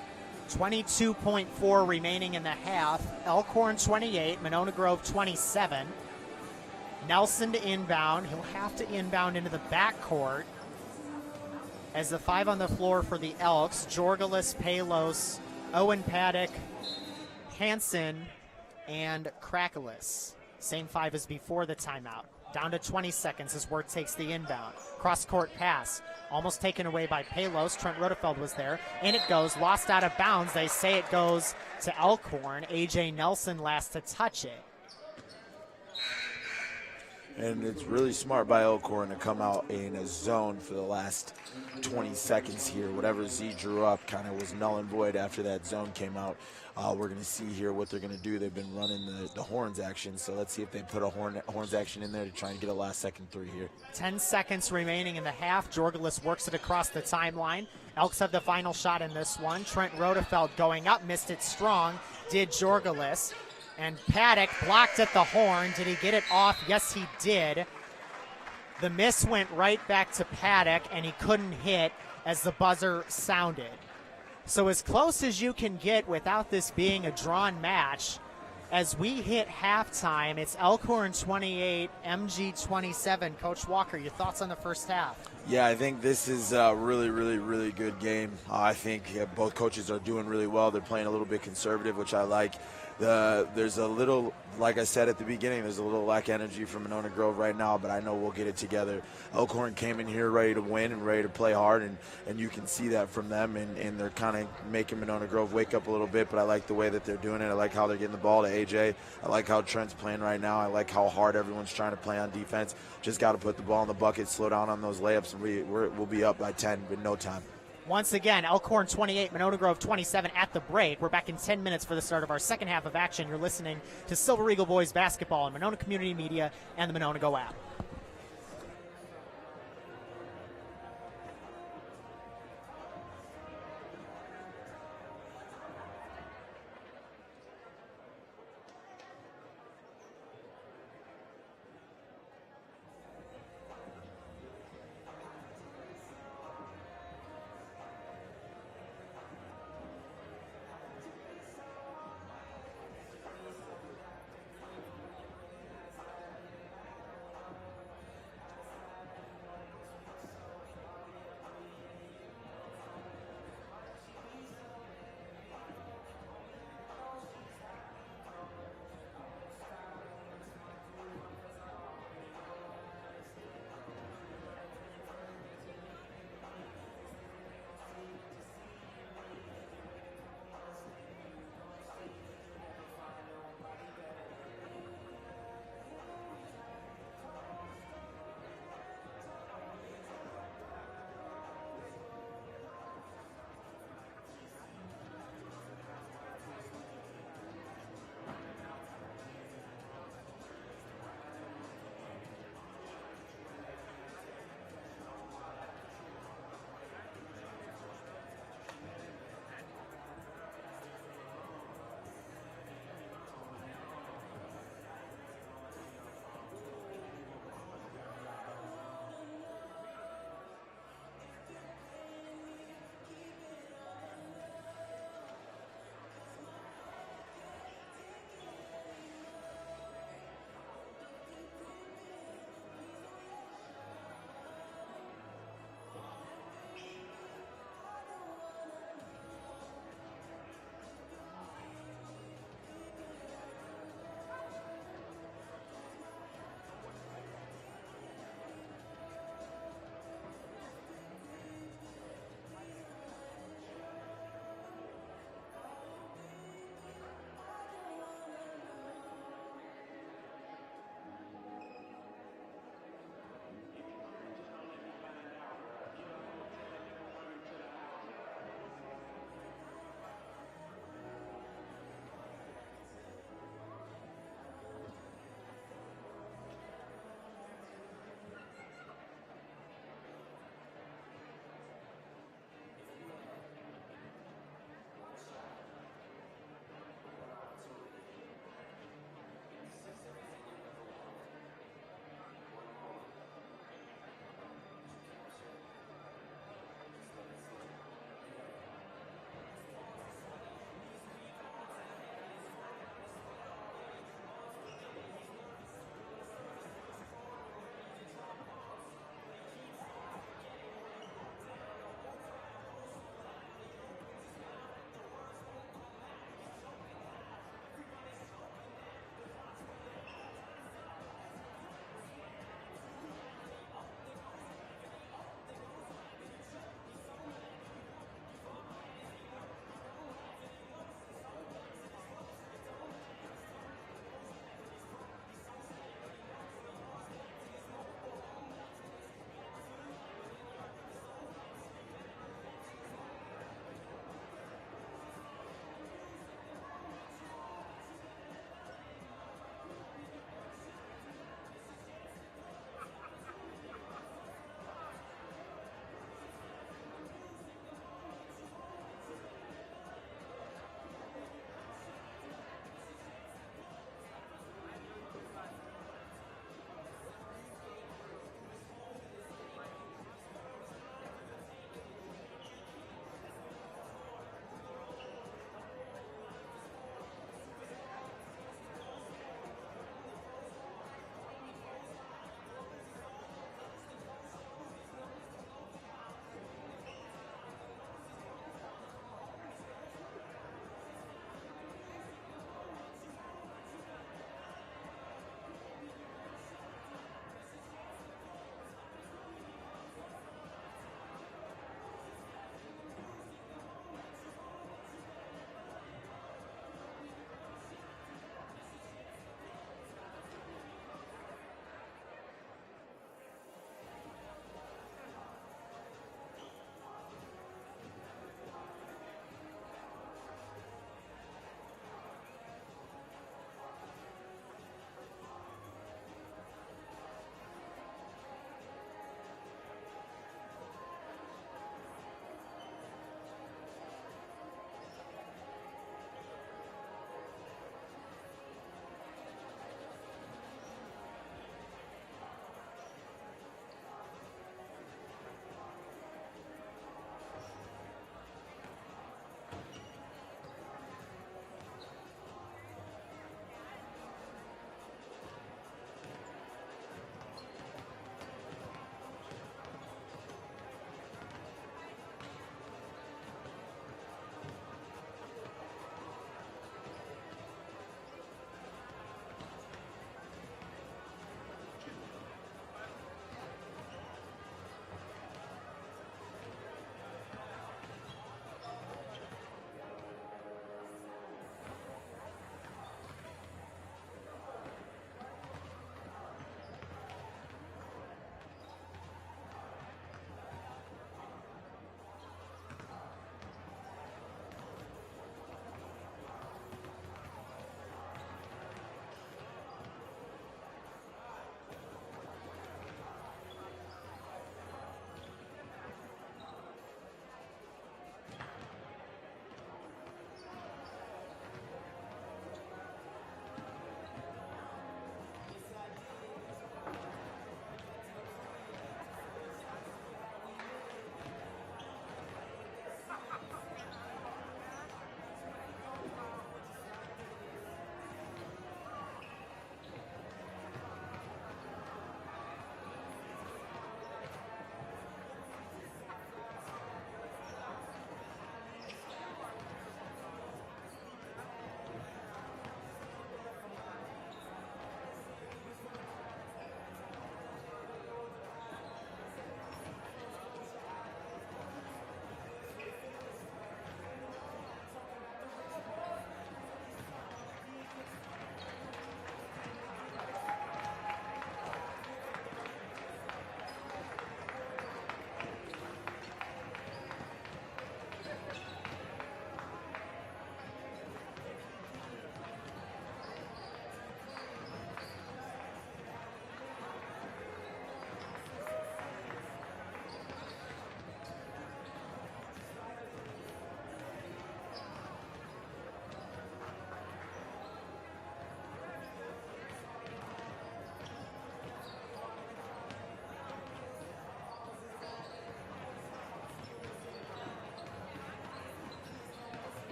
22.4 remaining in the half. Elkhorn 28, Monona Grove 27. Nelson to inbound. He'll have to inbound into the backcourt. As the 5 on the floor for the Elks, Jorgelis, Palos, Owen Paddock, Hansen, and Krakelis. Same 5 as before the timeout. Down to 20 seconds as Worth takes the inbound. Cross-court pass, almost taken away by Palos. Trent Rodefeld was there. In it goes, lost out of bounds. They say it goes to Elkhorn. A.J. Nelson last to touch it. And it's really smart by Elkhorn to come out in a zone for the last 20 seconds here. Whatever Z drew up kind of was null and void after that zone came out. We're going to see here what they're going to do. They've been running the horns action, so let's see if they put a horns action in there to try and get a last-second 3 here. 10 seconds remaining in the half. Jorgelis works it across the timeline. Elks have the final shot in this one. Trent Rodefeld going up, missed it strong. Did Jorgelis. And Paddock blocked at the horn. Did he get it off? Yes, he did. The miss went right back to Paddock, and he couldn't hit as the buzzer sounded. So as close as you can get without this being a drawn match. As we hit halftime, it's Elkhorn 28, MG 27. Coach Walker, your thoughts on the first half? Yeah, I think this is a really, really, really good game. I think both coaches are doing really well. They're playing a little bit conservative, which I like. There's a little, like I said at the beginning, there's a little lack of energy from Monona Grove right now, but I know we'll get it together. Elkhorn came in here ready to win and ready to play hard, and you can see that from them, and they're kind of making Monona Grove wake up a little bit, but I like the way that they're doing it. I like how they're getting the ball to AJ. I like how Trent's playing right now. I like how hard everyone's trying to play on defense. Just got to put the ball in the bucket, slow down on those layups, and we'll be up by 10 in no time. Once again, Elkhorn 28, Monona Grove 27 at the break. We're back in 10 minutes for the start of our second half of action. You're listening to Silver Eagle Boys basketball on Monona Community Media and the Monona Go app.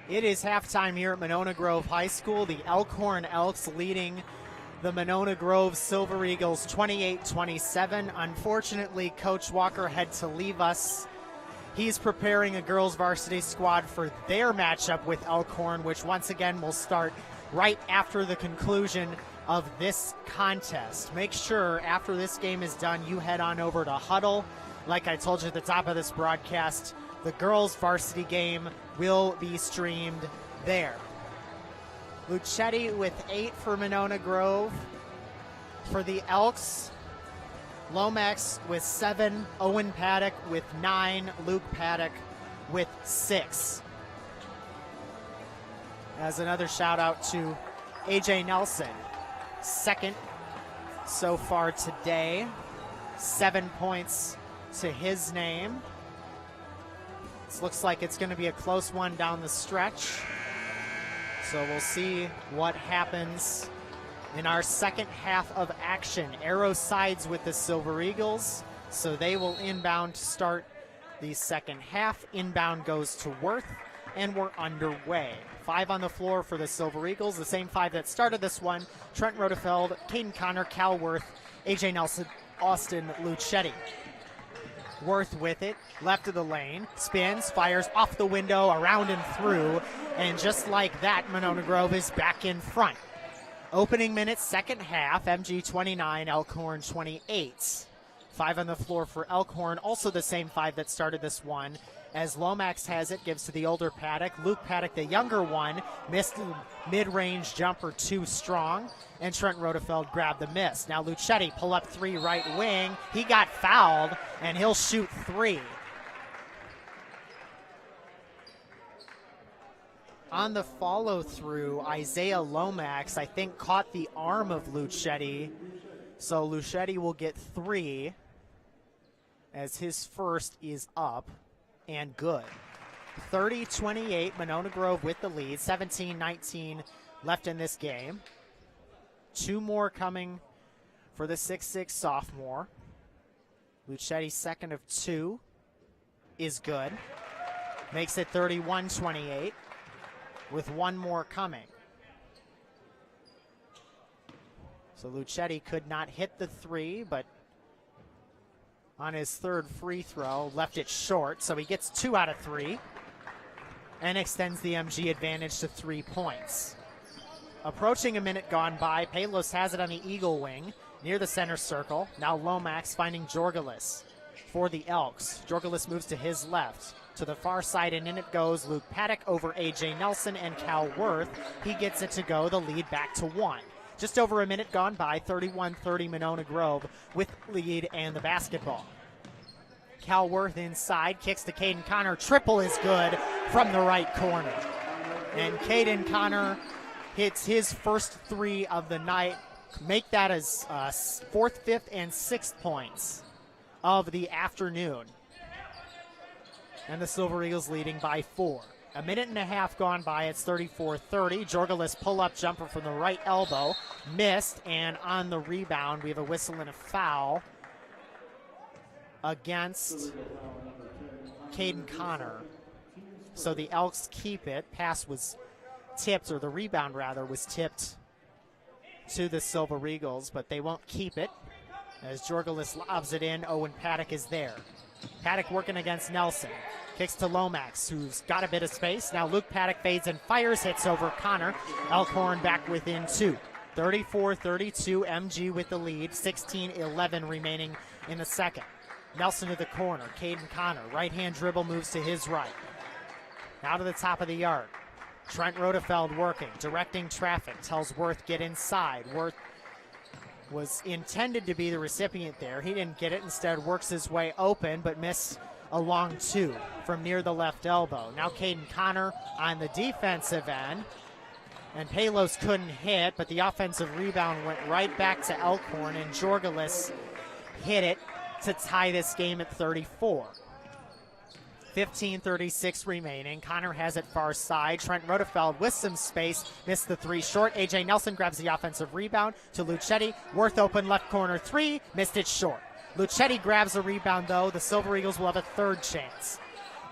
It is halftime here at Monona Grove High School. The Elkhorn Elks leading the Monona Grove Silver Eagles 28-27. Unfortunately, Coach Walker had to leave us. He's preparing a girls varsity squad for their matchup with Elkhorn, which once again will start right after the conclusion of this contest. Make sure after this game is done, you head on over to Huddle. Like I told you at the top of this broadcast, the girls varsity game will be streamed there. Lucetti with 8 for Monona Grove. For the Elks, Lomax with 7, Owen Paddock with 9, Luke Paddock with 6. As another shout out to AJ Nelson, second so far today, 7 points to his name. This looks like it's going to be a close one down the stretch. So we'll see what happens in our second half of action. Arrow sides with the Silver Eagles, so they will inbound to start the second half. Inbound goes to Worth, and we're underway. 5 on the floor for the Silver Eagles, the same 5 that started this one. Trent Rodefeld, Caden Connor, Cal Worth, AJ Nelson, Austin Lucetti. Worth with it, left of the lane, spins, fires off the window, around and through, and just like that, Monona Grove is back in front. Opening minutes, second half, MG 29, Elkhorn 28. 5 on the floor for Elkhorn, also the same 5 that started this one. As Lomax has it, gives to the older Paddock. Luke Paddock, the younger one, missed the mid-range jumper too strong, and Trent Rodefeld grabbed the miss. Now Lucetti, pull up 3 right wing. He got fouled, and he'll shoot 3. On the follow-through, Isaiah Lomax, I think, caught the arm of Lucetti. So Lucetti will get 3 as his first is up and good. 30-28, Monona Grove with the lead. 17-19 left in this game. 2 more coming for the 6'6 sophomore. Lucetti, second of 2, is good. Makes it 31-28 with 1 more coming. So Lucetti could not hit the 3, but on his 3rd free throw, left it short, so he gets 2 out of 3 and extends the MG advantage to 3 points. Approaching a minute gone by, Palos has it on the Eagle wing near the center circle. Now Lomax finding Jorgelis for the Elks. Jorgelis moves to his left. To the far side, and in it goes. Luke Paddock over AJ Nelson and Cal Worth. He gets it to go, the lead back to 1. Just over a minute gone by, 31-30 Monona Grove with lead and the basketball. Cal Worth inside, kicks to Caden Connor. Triple is good from the right corner. And Caden Connor hits his first 3 of the night. Make that as 4th, 5th, and 6th points of the afternoon. And the Silver Eagles leading by 4. A minute and a half gone by, it's 34-30. Jorgelis pull-up jumper from the right elbow. Missed, and on the rebound, we have a whistle and a foul against Caden Connor. So the Elks keep it. Pass was tipped, or the rebound rather, was tipped to the Silver Eagles, but they won't keep it. As Jorgelis lobs it in, Owen Paddock is there. Paddock working against Nelson. Kicks to Lomax, who's got a bit of space. Now Luke Paddock fades and fires, hits over Connor. Elkhorn back within 2. 34-32, MG with the lead. 16-11 remaining in the second. Nelson to the corner. Caden Connor, right-hand dribble, moves to his right. Now to the top of the yard. Trent Rodefeld working, directing traffic. Tells Worth, get inside. Worth was intended to be the recipient there. He didn't get it. Instead works his way open, but missed a long 2 from near the left elbow. Now Caden Connor on the defensive end. And Palos couldn't hit, but the offensive rebound went right back to Elkhorn, and Jorgelis hit it to tie this game at 34. 15:36 remaining. Connor has it far side. Trent Rodefeld with some space. Missed the 3 short. AJ Nelson grabs the offensive rebound to Lucetti. Worth open left corner 3. Missed it short. Lucetti grabs a rebound, though. The Silver Eagles will have a 3rd chance.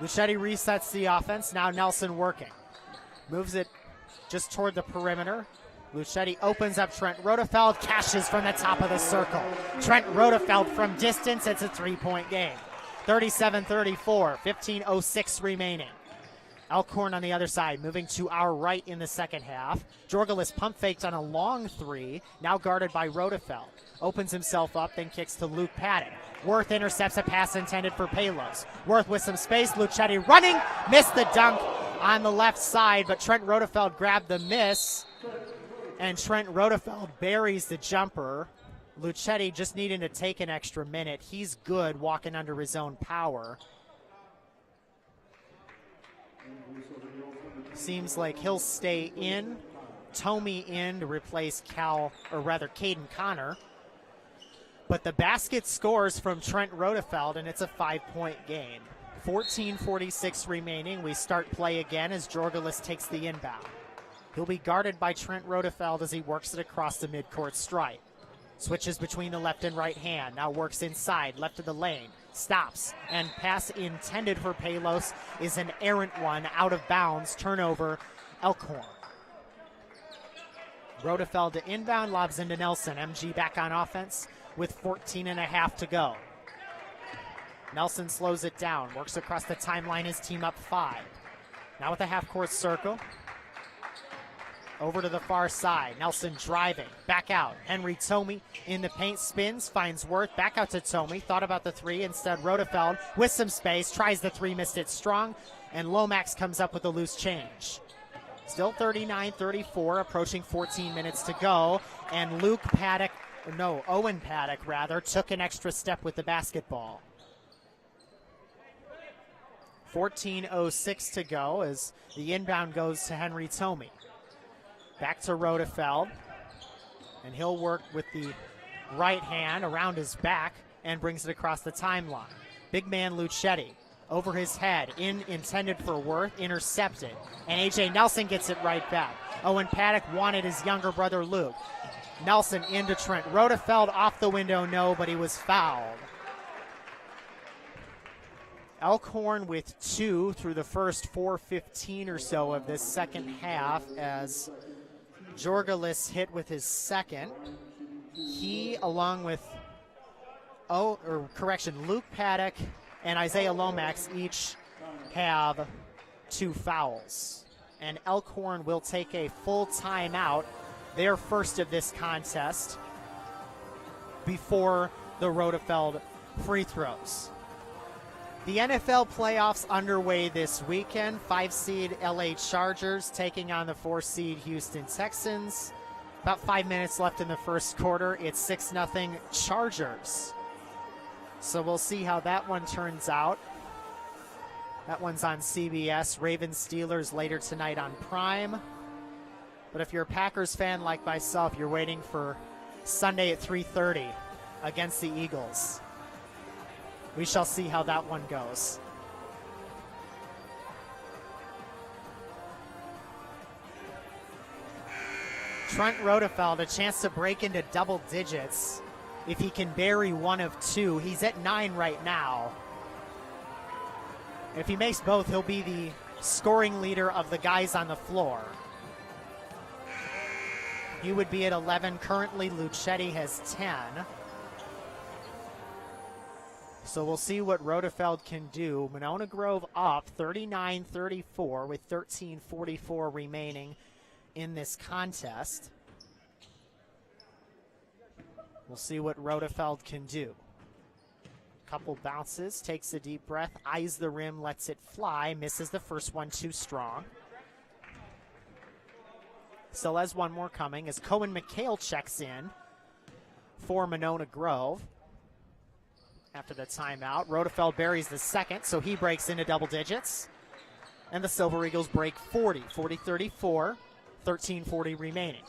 Lucetti resets the offense. Now Nelson working. Moves it just toward the perimeter. Luchetti opens up Trent Rodefeld, cashes from the top of the circle. Trent Rodefeld from distance, it's a 3-point game. 37-34, 15:06 remaining. Elkhorn on the other side, moving to our right in the second half. Jorgelis pump faked on a long three, now guarded by Rodefeld. Opens himself up, then kicks to Luke Paddock. Worth intercepts a pass intended for Palos. Worth with some space, Luchetti running, missed the dunk on the left side, but Trent Rodefeld grabbed the miss, and Trent Rodefeld buries the jumper. Luchetti just needing to take an extra minute. He's good walking under his own power. Seems like he'll stay in. Tomey in to replace Caden Connor. But the basket scores from Trent Rodefeld, and it's a 5-point game. 14:46 remaining. We start play again as Jorgelis takes the inbound. He'll be guarded by Trent Rodefeld as he works it across the midcourt stripe. Switches between the left and right hand. Now works inside, left of the lane. Stops, and pass intended for Palos is an errant one, out of bounds. Turnover, Elkhorn. Rodefeld to inbound, lobs into Nelson. MG back on offense with 14.5 to go. Nelson slows it down, works across the timeline, his team up 5. Now with a half-court circle. Over to the far side. Nelson driving. Back out. Henry Tomey in the paint, spins, finds Worth. Back out to Tomey. Thought about the three. Instead, Rodefeld with some space. Tries the three, missed it strong. And Lomax comes up with a loose change. Still 39-34, approaching 14 minutes to go. And Owen Paddock, took an extra step with the basketball. 14:06 to go as the inbound goes to Henry Tomey. Back to Rodefeld, and he'll work with the right hand around his back and brings it across the timeline. Big man Luchetti over his head, intended for Worth, intercepted, and A.J. Nelson gets it right back. Owen Paddock wanted his younger brother Luke. Nelson into Trent Rodefeld, off the window, no, but he was fouled. Elkhorn with 2 through the first 4:15 or so of this second half as Jorgelis hit with his second. He, along with, Luke Paddock and Isaiah Lomax each have 2 fouls. And Elkhorn will take a full timeout, their first of this contest, before the Rodefeld free throws. The NFL playoffs underway this weekend. 5-seed LA Chargers taking on the 4-seed Houston Texans. About 5 minutes left in the first quarter. It's 6-0 Chargers. So we'll see how that one turns out. That one's on CBS. Ravens Steelers later tonight on Prime. But if you're a Packers fan like myself, you're waiting for Sunday at 3:30 against the Eagles. We shall see how that one goes. Trent Rodefeld, a chance to break into double digits if he can bury one of 2. He's at 9 right now. If he makes both, he'll be the scoring leader of the guys on the floor. He would be at 11. Currently, Luchetti has 10. So we'll see what Rodefeld can do. Monona Grove up 39-34 with 13:44 remaining in this contest. We'll see what Rodefeld can do. Couple bounces, takes a deep breath, eyes the rim, lets it fly, misses the first one too strong. Still has one more coming as Cohen McHale checks in for Monona Grove. After the timeout, Rodefeld buries the second, so he breaks into double digits. And the Silver Eagles break 40-34, 13:40 remaining.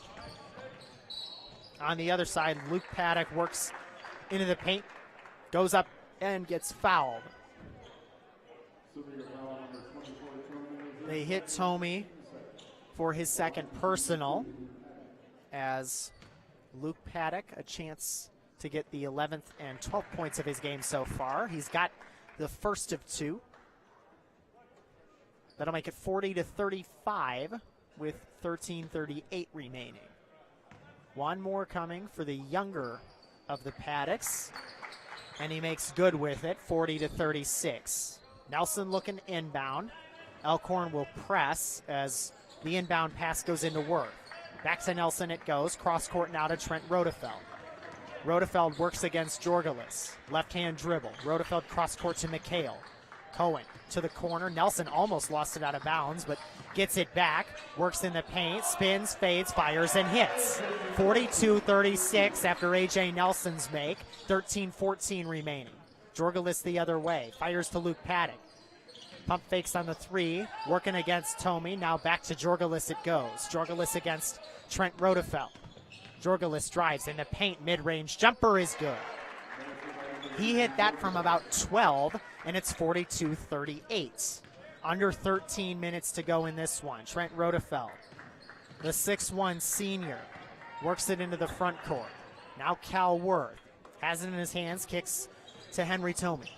On the other side, Luke Paddock works into the paint, goes up and gets fouled. They hit Tomey for his second personal as Luke Paddock a chance to get the 11th and 12th points of his game so far. He's got the first of 2. That'll make it 40-35 with 13:38 remaining. One more coming for the younger of the Paddocks, and he makes good with it, 40-36. Nelson looking inbound. Elkhorn will press as the inbound pass goes into Worth. Back to Nelson it goes, cross court now to Trent Rodefeld. Rodefeld works against Jorgelis. Left-hand dribble. Rodefeld cross court to McHale. Cohen to the corner. Nelson almost lost it out of bounds, but gets it back. Works in the paint, spins, fades, fires, and hits. 42-36 after A.J. Nelson's make. 13-14 remaining. Jorgelis the other way. Fires to Luke Paddock. Pump fakes on the three. Working against Tomey. Now back to Jorgelis it goes. Jorgelis against Trent Rodefeld. Jorgelis drives in the paint, mid-range jumper is good. He hit that from about 12, and it's 42-38. Under 13 minutes to go in this one. Trent Rodefeld, the 6'1 senior, works it into the front court. Now Cal Worth has it in his hands, kicks to Henry Tomey.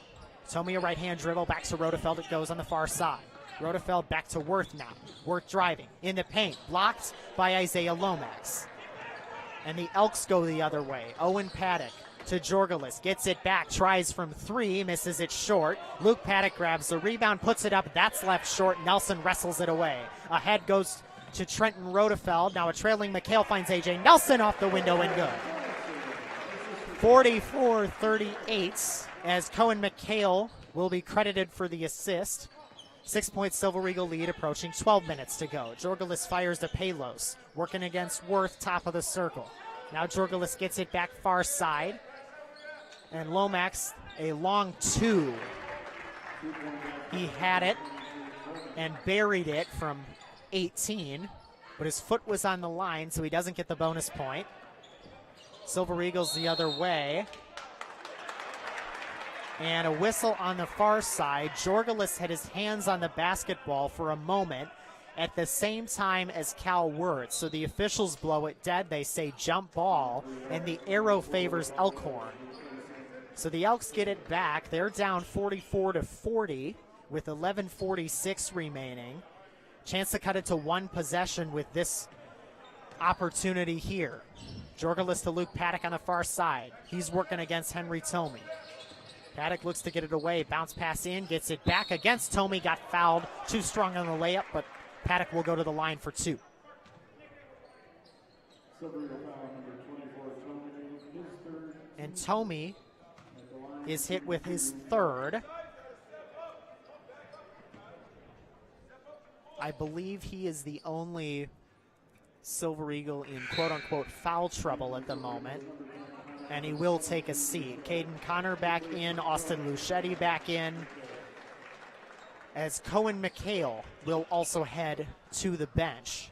Tomey a right-hand dribble, back to Rodefeld it goes on the far side. Rodefeld back to Worth now. Worth driving in the paint, blocked by Isaiah Lomax. And the Elks go the other way. Owen Paddock to Jorgelis, gets it back, tries from three, misses it short. Luke Paddock grabs the rebound, puts it up, that's left short. Nelson wrestles it away. Ahead goes to Trenton Rodefeld. Now a trailing McHale finds A.J. Nelson off the window and good. 44-38 as Cohen McHale will be credited for the assist. 6-point Silver Eagle lead approaching 12 minutes to go. Jorgelis fires to Palos, working against Worth, top of the circle. Now Jorgelis gets it back far side. And Lomax, a long two. He had it and buried it from 18, but his foot was on the line, so he doesn't get the bonus point. Silver Eagles the other way. And a whistle on the far side. Jorgelis had his hands on the basketball for a moment at the same time as Cal Wirtz. So the officials blow it dead. They say jump ball, and the arrow favors Elkhorn. So the Elks get it back. They're down 44-40 with 11:46 remaining. Chance to cut it to one possession with this opportunity here. Jorgelis to Luke Paddock on the far side. He's working against Henry Tomey. Paddock looks to get it away. Bounce pass in, gets it back against Tomey. Got fouled. Too strong on the layup, but Paddock will go to the line for two. And Tomey is hit with his third. I believe he is the only Silver Eagle in quote-unquote foul trouble at the moment. And he will take a seat. Caden Connor back in, Austin Luchetti back in, as Cohen McHale will also head to the bench.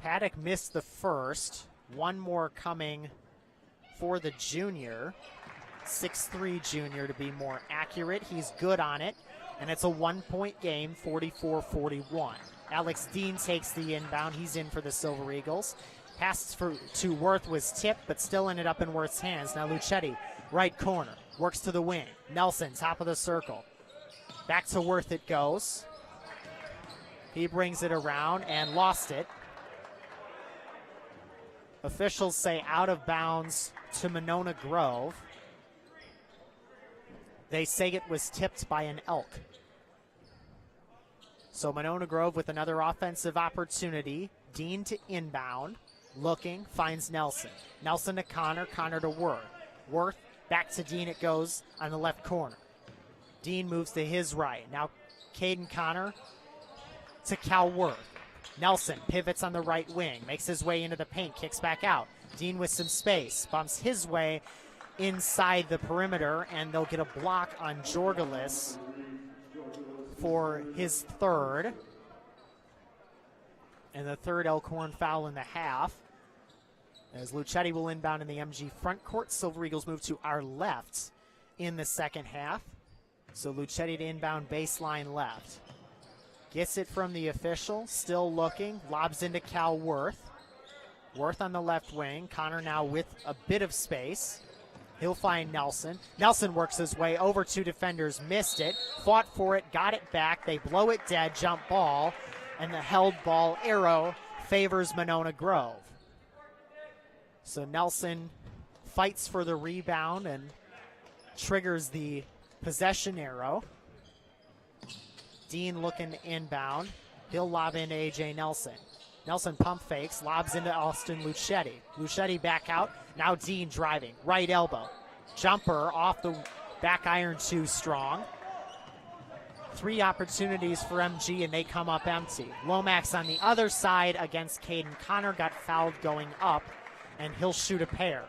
Paddock missed the first. One more coming for the junior. 6'3 junior to be more accurate. He's good on it, and it's a one-point game, 44-41. Alex Dean takes the inbound. He's in for the Silver Eagles. Pass to Worth was tipped, but still ended up in Worth's hands. Now Luchetti, right corner, works to the wing. Nelson, top of the circle. Back to Worth it goes. He brings it around and lost it. Officials say out of bounds to Monona Grove. They say it was tipped by an Elk. So Monona Grove with another offensive opportunity. Dean to inbound. Looking, finds Nelson. Nelson to Connor, Connor to Worth. Worth, back to Dean it goes on the left corner. Dean moves to his right. Now Caden Connor to Cal Worth. Nelson pivots on the right wing, makes his way into the paint, kicks back out. Dean with some space, bumps his way inside the perimeter, and they'll get a block on Jorgelis for his third. And the third Elkhorn foul in the half. As Luchetti will inbound in the MG front court. Silver Eagles move to our left in the second half. So Luchetti to inbound baseline left. Gets it from the official, still looking, lobs into Cal Worth. Worth on the left wing. Connor now with a bit of space. He'll find Nelson. Nelson works his way over 2 defenders, missed it, fought for it, got it back. They blow it dead, jump ball, and the held ball arrow favors Monona Grove. So Nelson fights for the rebound and triggers the possession arrow. Dean looking inbound. He'll lob into A.J. Nelson. Nelson pump fakes, lobs into Austin Luchetti. Luchetti back out. Now Dean driving. Right elbow. Jumper off the back iron too strong. 3 opportunities for MG and they come up empty. Lomax on the other side against Caden Connor. Got fouled going up and he'll shoot a pair.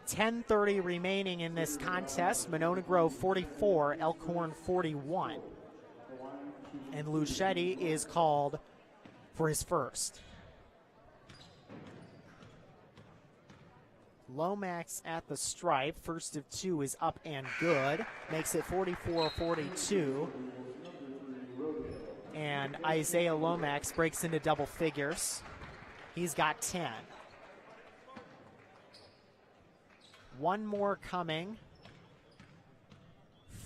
10:30 remaining in this contest. Monona Grove 44, Elkhorn 41. And Luchetti is called for his first. Lomax at the stripe. First of 2 is up and good. Makes it 44-42. And Isaiah Lomax breaks into double figures. He's got 10. One more coming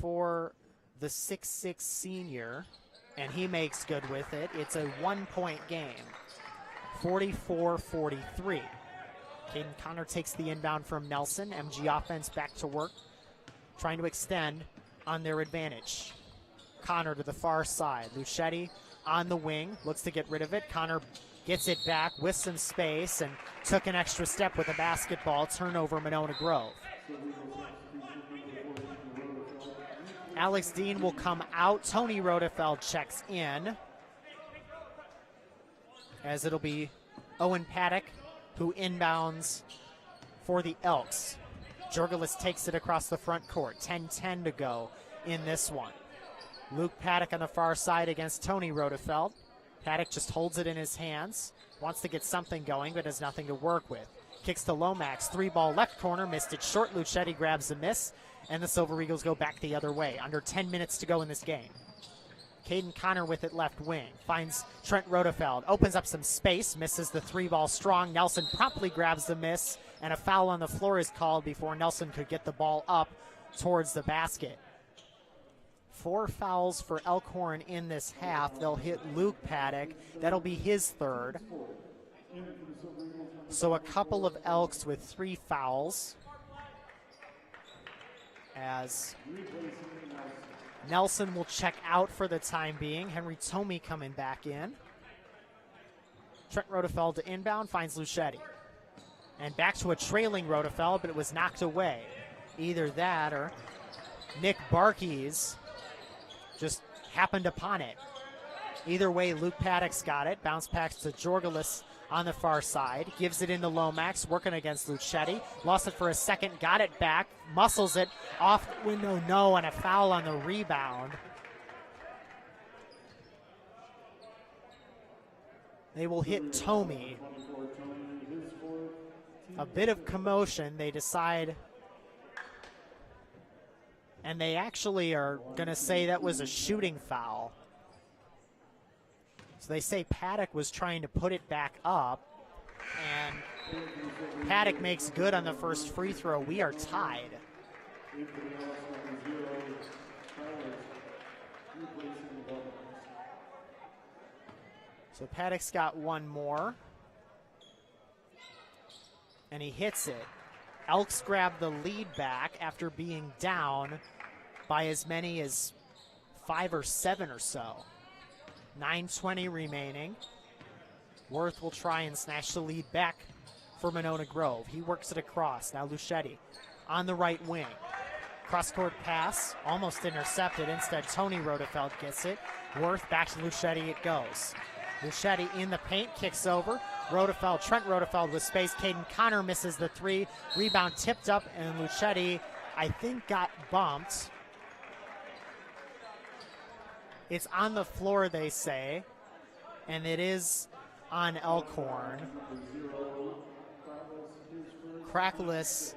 for the 6'6" senior, and he makes good with it. It's a 1-point game, 44-43. Caden Connor takes the inbound from Nelson. MG offense back to work, trying to extend on their advantage. Connor to the far side. Luchetti on the wing, looks to get rid of it. Connor gets it back with some space and took an extra step with a basketball. Turnover, Monona Grove. Alex Dean will come out. Tony Rodefeld checks in, as it'll be Owen Paddock who inbounds for the Elks. Jorgelis takes it across the front court. 10-10 to go in this one. Luke Paddock on the far side against Tony Rodefeld. Paddock just holds it in his hands, wants to get something going, but has nothing to work with. Kicks to Lomax, 3-ball left corner, missed it short. Luchetti grabs the miss, and the Silver Eagles go back the other way. Under 10 minutes to go in this game. Caden Connor with it left wing, finds Trent Rodefeld, opens up some space, misses the 3-ball strong. Nelson promptly grabs the miss, and a foul on the floor is called before Nelson could get the ball up towards the basket. 4 fouls for Elkhorn in this half. They'll hit Luke Paddock. That'll be his 3rd. So a couple of Elks with 3 fouls, as Nelson will check out for the time being. Henry Tomey coming back in. Trent Rodefeld to inbound, finds Luchetti. And back to a trailing Rodefeld, but it was knocked away. Either that or Nick Barkey's just happened upon it. Either way, Luke Paddock's got it. Bounce packs to Jorgelis on the far side. Gives it into Lomax, working against Luchetti. Lost it for a second, got it back. Muscles it off the window, no, and a foul on the rebound. They will hit Tomey. A bit of commotion. They decide, and they actually are going to say that was a shooting foul. So they say Paddock was trying to put it back up, and Paddock makes good on the first free throw. We are tied. So Paddock's got one more, and he hits it. Elks grab the lead back after being down by as many as 5 or 7 or so. 9:20 remaining. Worth will try and snatch the lead back for Monona Grove. He works it across. Now Luchetti on the right wing. Cross-court pass, almost intercepted. Instead, Tony Rodefeld gets it. Worth back to Luchetti it goes. Luchetti in the paint, kicks over. Rodefeld, Trent Rodefeld with space. Caden Connor misses the 3. Rebound tipped up, and Luchetti, I think, got bumped. It's on the floor, they say, and it is on Elkhorn. Crackless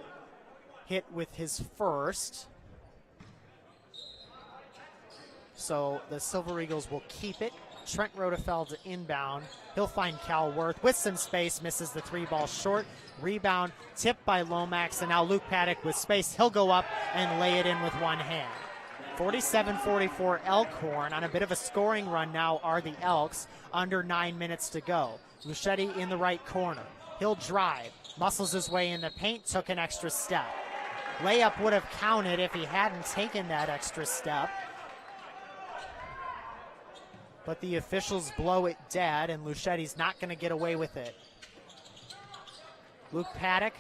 hit with his first. So the Silver Eagles will keep it. Trent Rodefeld inbound. He'll find Cal Worth with some space, misses the 3 ball short. Rebound tipped by Lomax, and now Luke Paddock with space. He'll go up and lay it in with one hand. 47-44 Elkhorn. On a bit of a scoring run now are the Elks, under 9 minutes to go. Luchetti in the right corner. He'll drive, muscles his way in the paint, took an extra step. Layup would have counted if he hadn't taken that extra step. But the officials blow it dead, and Luchetti's not going to get away with it. Luke Paddock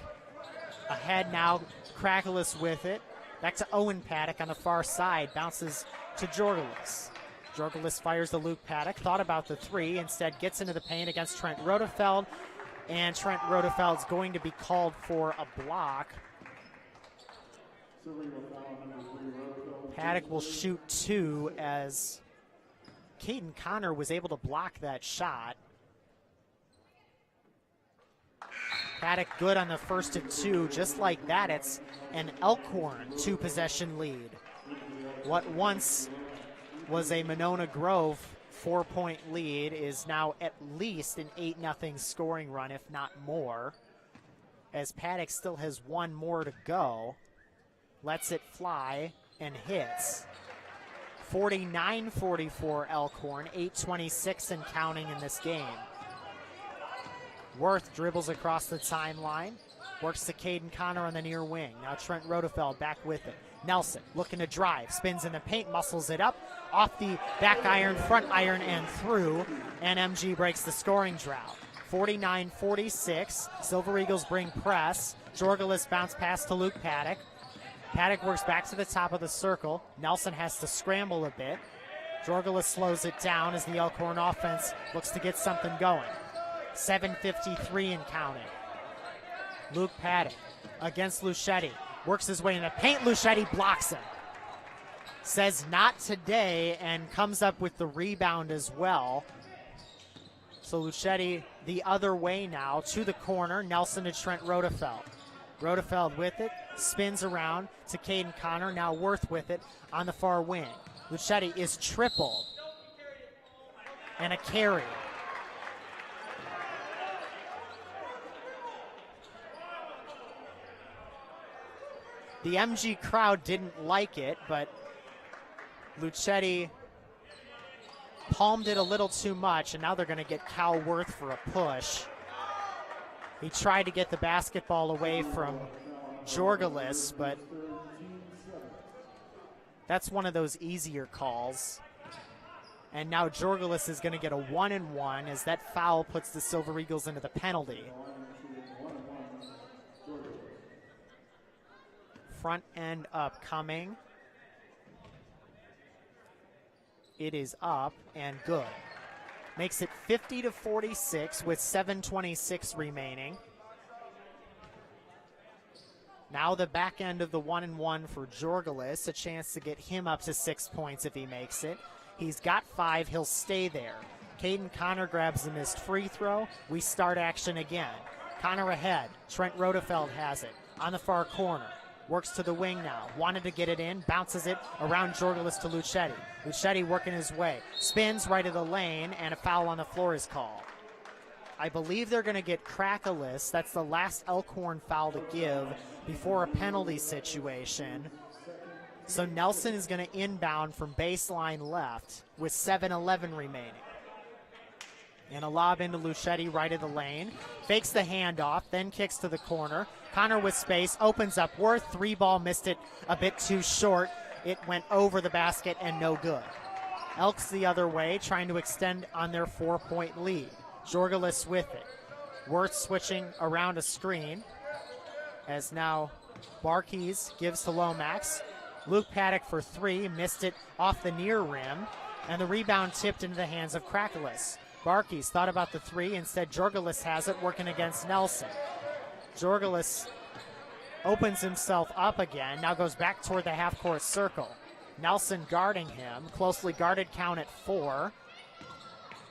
ahead now, Crackless with it. Back to Owen Paddock on the far side, bounces to Jorgelis. Jorgelis fires to Luke Paddock, thought about the 3, instead gets into the paint against Trent Rodefeld, and Trent Rodefeld's going to be called for a block. Paddock will shoot 2 as Caden Connor was able to block that shot. Paddock good on the first of 2. Just like that, it's an Elkhorn 2-possession lead. What once was a Monona Grove 4-point lead is now at least an 8-0 scoring run, if not more, as Paddock still has 1 more to go. Lets it fly and hits. 49-44 Elkhorn, 8:26 and counting in this game. Worth dribbles across the timeline, works to Caden Connor on the near wing. Now Trent Rodefeld back with it. Nelson looking to drive, spins in the paint, muscles it up, off the back iron, front iron, and through, and MG breaks the scoring drought. 49-46, Silver Eagles bring press. Jorgelis bounce pass to Luke Paddock. Paddock works back to the top of the circle. Nelson has to scramble a bit. Jorgelis slows it down as the Elkhorn offense looks to get something going. 7:53 and counting. Luke Paddock against Luchetti. Works his way in the paint. Luchetti blocks him. Says not today and comes up with the rebound as well. So Luchetti the other way now to the corner. Nelson to Trent Rodefeld. Rodefeld with it. Spins around to Caden Connor. Now Worth with it on the far wing. Luchetti is tripled. And a carry. The MG crowd didn't like it, but Luchetti palmed it a little too much, and now they're going to get Cal Worth for a push. He tried to get the basketball away from Jorgelis, but that's one of those easier calls. And now Jorgelis is going to get a 1-and-1 as that foul puts the Silver Eagles into the penalty. Front end upcoming. It is up and good. Makes it 50-46 with 7:26 remaining. Now the back end of the 1-and-1 for Jorgelis, a chance to get him up to 6 points if he makes it. He's got 5, he'll stay there. Caden Connor grabs the missed free throw. We start action again. Connor ahead, Trent Rodefeld has it on the far corner. Works to the wing now, wanted to get it in, bounces it around Jorgelis to Luchetti. Luchetti working his way, spins right of the lane, and a foul on the floor is called. I believe they're going to get Crackless. That's the last Elkhorn foul to give before a penalty situation. So Nelson is going to inbound from baseline left with 7:11 remaining. And a lob into Luchetti right of the lane. Fakes the handoff, then kicks to the corner. Connor with space, opens up Worth. 3-ball, missed it a bit too short. It went over the basket and no good. Elks the other way, trying to extend on their 4-point lead. Jorgelis with it. Worth switching around a screen. As now Barkeys gives to Lomax. Luke Paddock for 3, missed it off the near rim. And the rebound tipped into the hands of Crackless. Barkeys thought about the 3, instead Jorgelis has it, working against Nelson. Jorgelis opens himself up again, now goes back toward the half-court circle. Nelson guarding him, closely guarded, count at 4.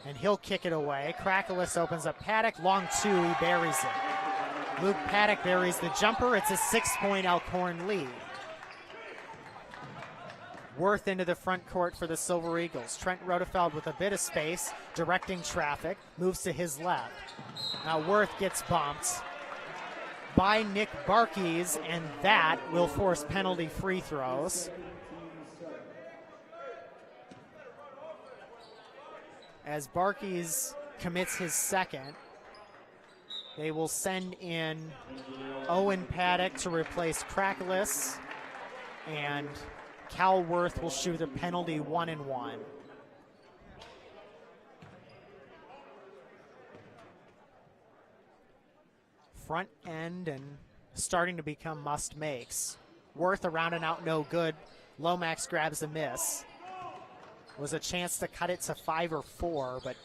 And he'll kick it away. Crackless opens up Paddock, long 2, he buries it. Luke Paddock buries the jumper, it's a 6-point Elkhorn lead. Worth into the front court for the Silver Eagles. Trent Rodefeld with a bit of space, directing traffic, moves to his left. Now Worth gets bumped by Nick Barkey's, and that will force penalty free throws. As Barkey's commits his second, they will send in Owen Paddock to replace Crackless, and Cal Worth will shoot a penalty 1-1. Front end and starting to become must makes. Worth around and out, no good. Lomax grabs a miss. Was a chance to cut it to 5 or 4, but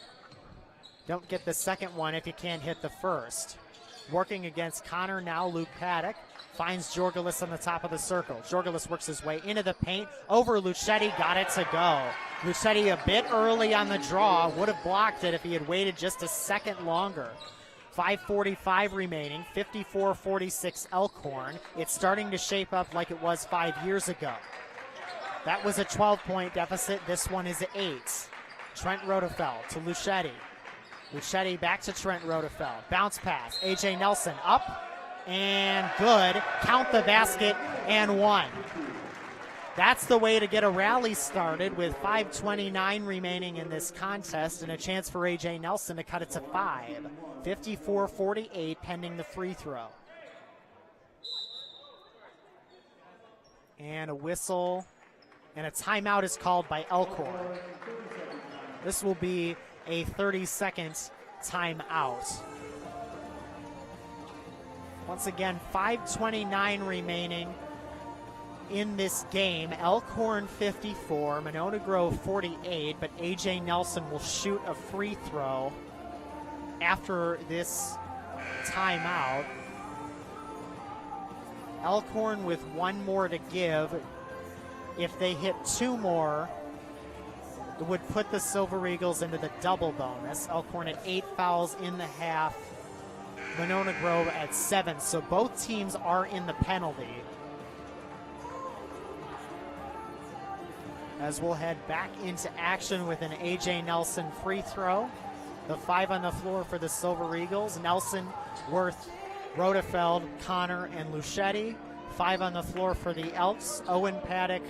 don't get the second one if you can't hit the first. Working against Connor now, Luke Paddock finds Jorgelis on the top of the circle. Jorgelis works his way into the paint, over Lucetti, got it to go. Lucetti a bit early on the draw, would have blocked it if he had waited just a second longer. 5:45 remaining, 54-46 Elkhorn. It's starting to shape up like it was 5 years ago. That was a 12-point deficit. This one is 8. Trent Rodefeld to Lucetti. Lucetti back to Trent Rodefeld. Bounce pass. A.J. Nelson up and good. Count the basket and 1. That's the way to get a rally started with 5:29 remaining in this contest and a chance for A.J. Nelson to cut it to 5. 54-48 pending the free throw. And a whistle and a timeout is called by Elkhorn. This will be a 30-second timeout. Once again, 5:29 remaining in this game. Elkhorn 54, Monona Grove 48, but A.J. Nelson will shoot a free throw after this timeout. Elkhorn with 1 more to give. If they hit 2 more, it would put the Silver Eagles into the double bonus. Elkhorn at 8 fouls in the half. Monona Grove at 7. So both teams are in the penalty. As we'll head back into action with an A.J. Nelson free throw. The 5 on the floor for the Silver Eagles. Nelson, Worth, Rodefeld, Connor, and Lucetti. 5 on the floor for the Elks. Owen Paddock,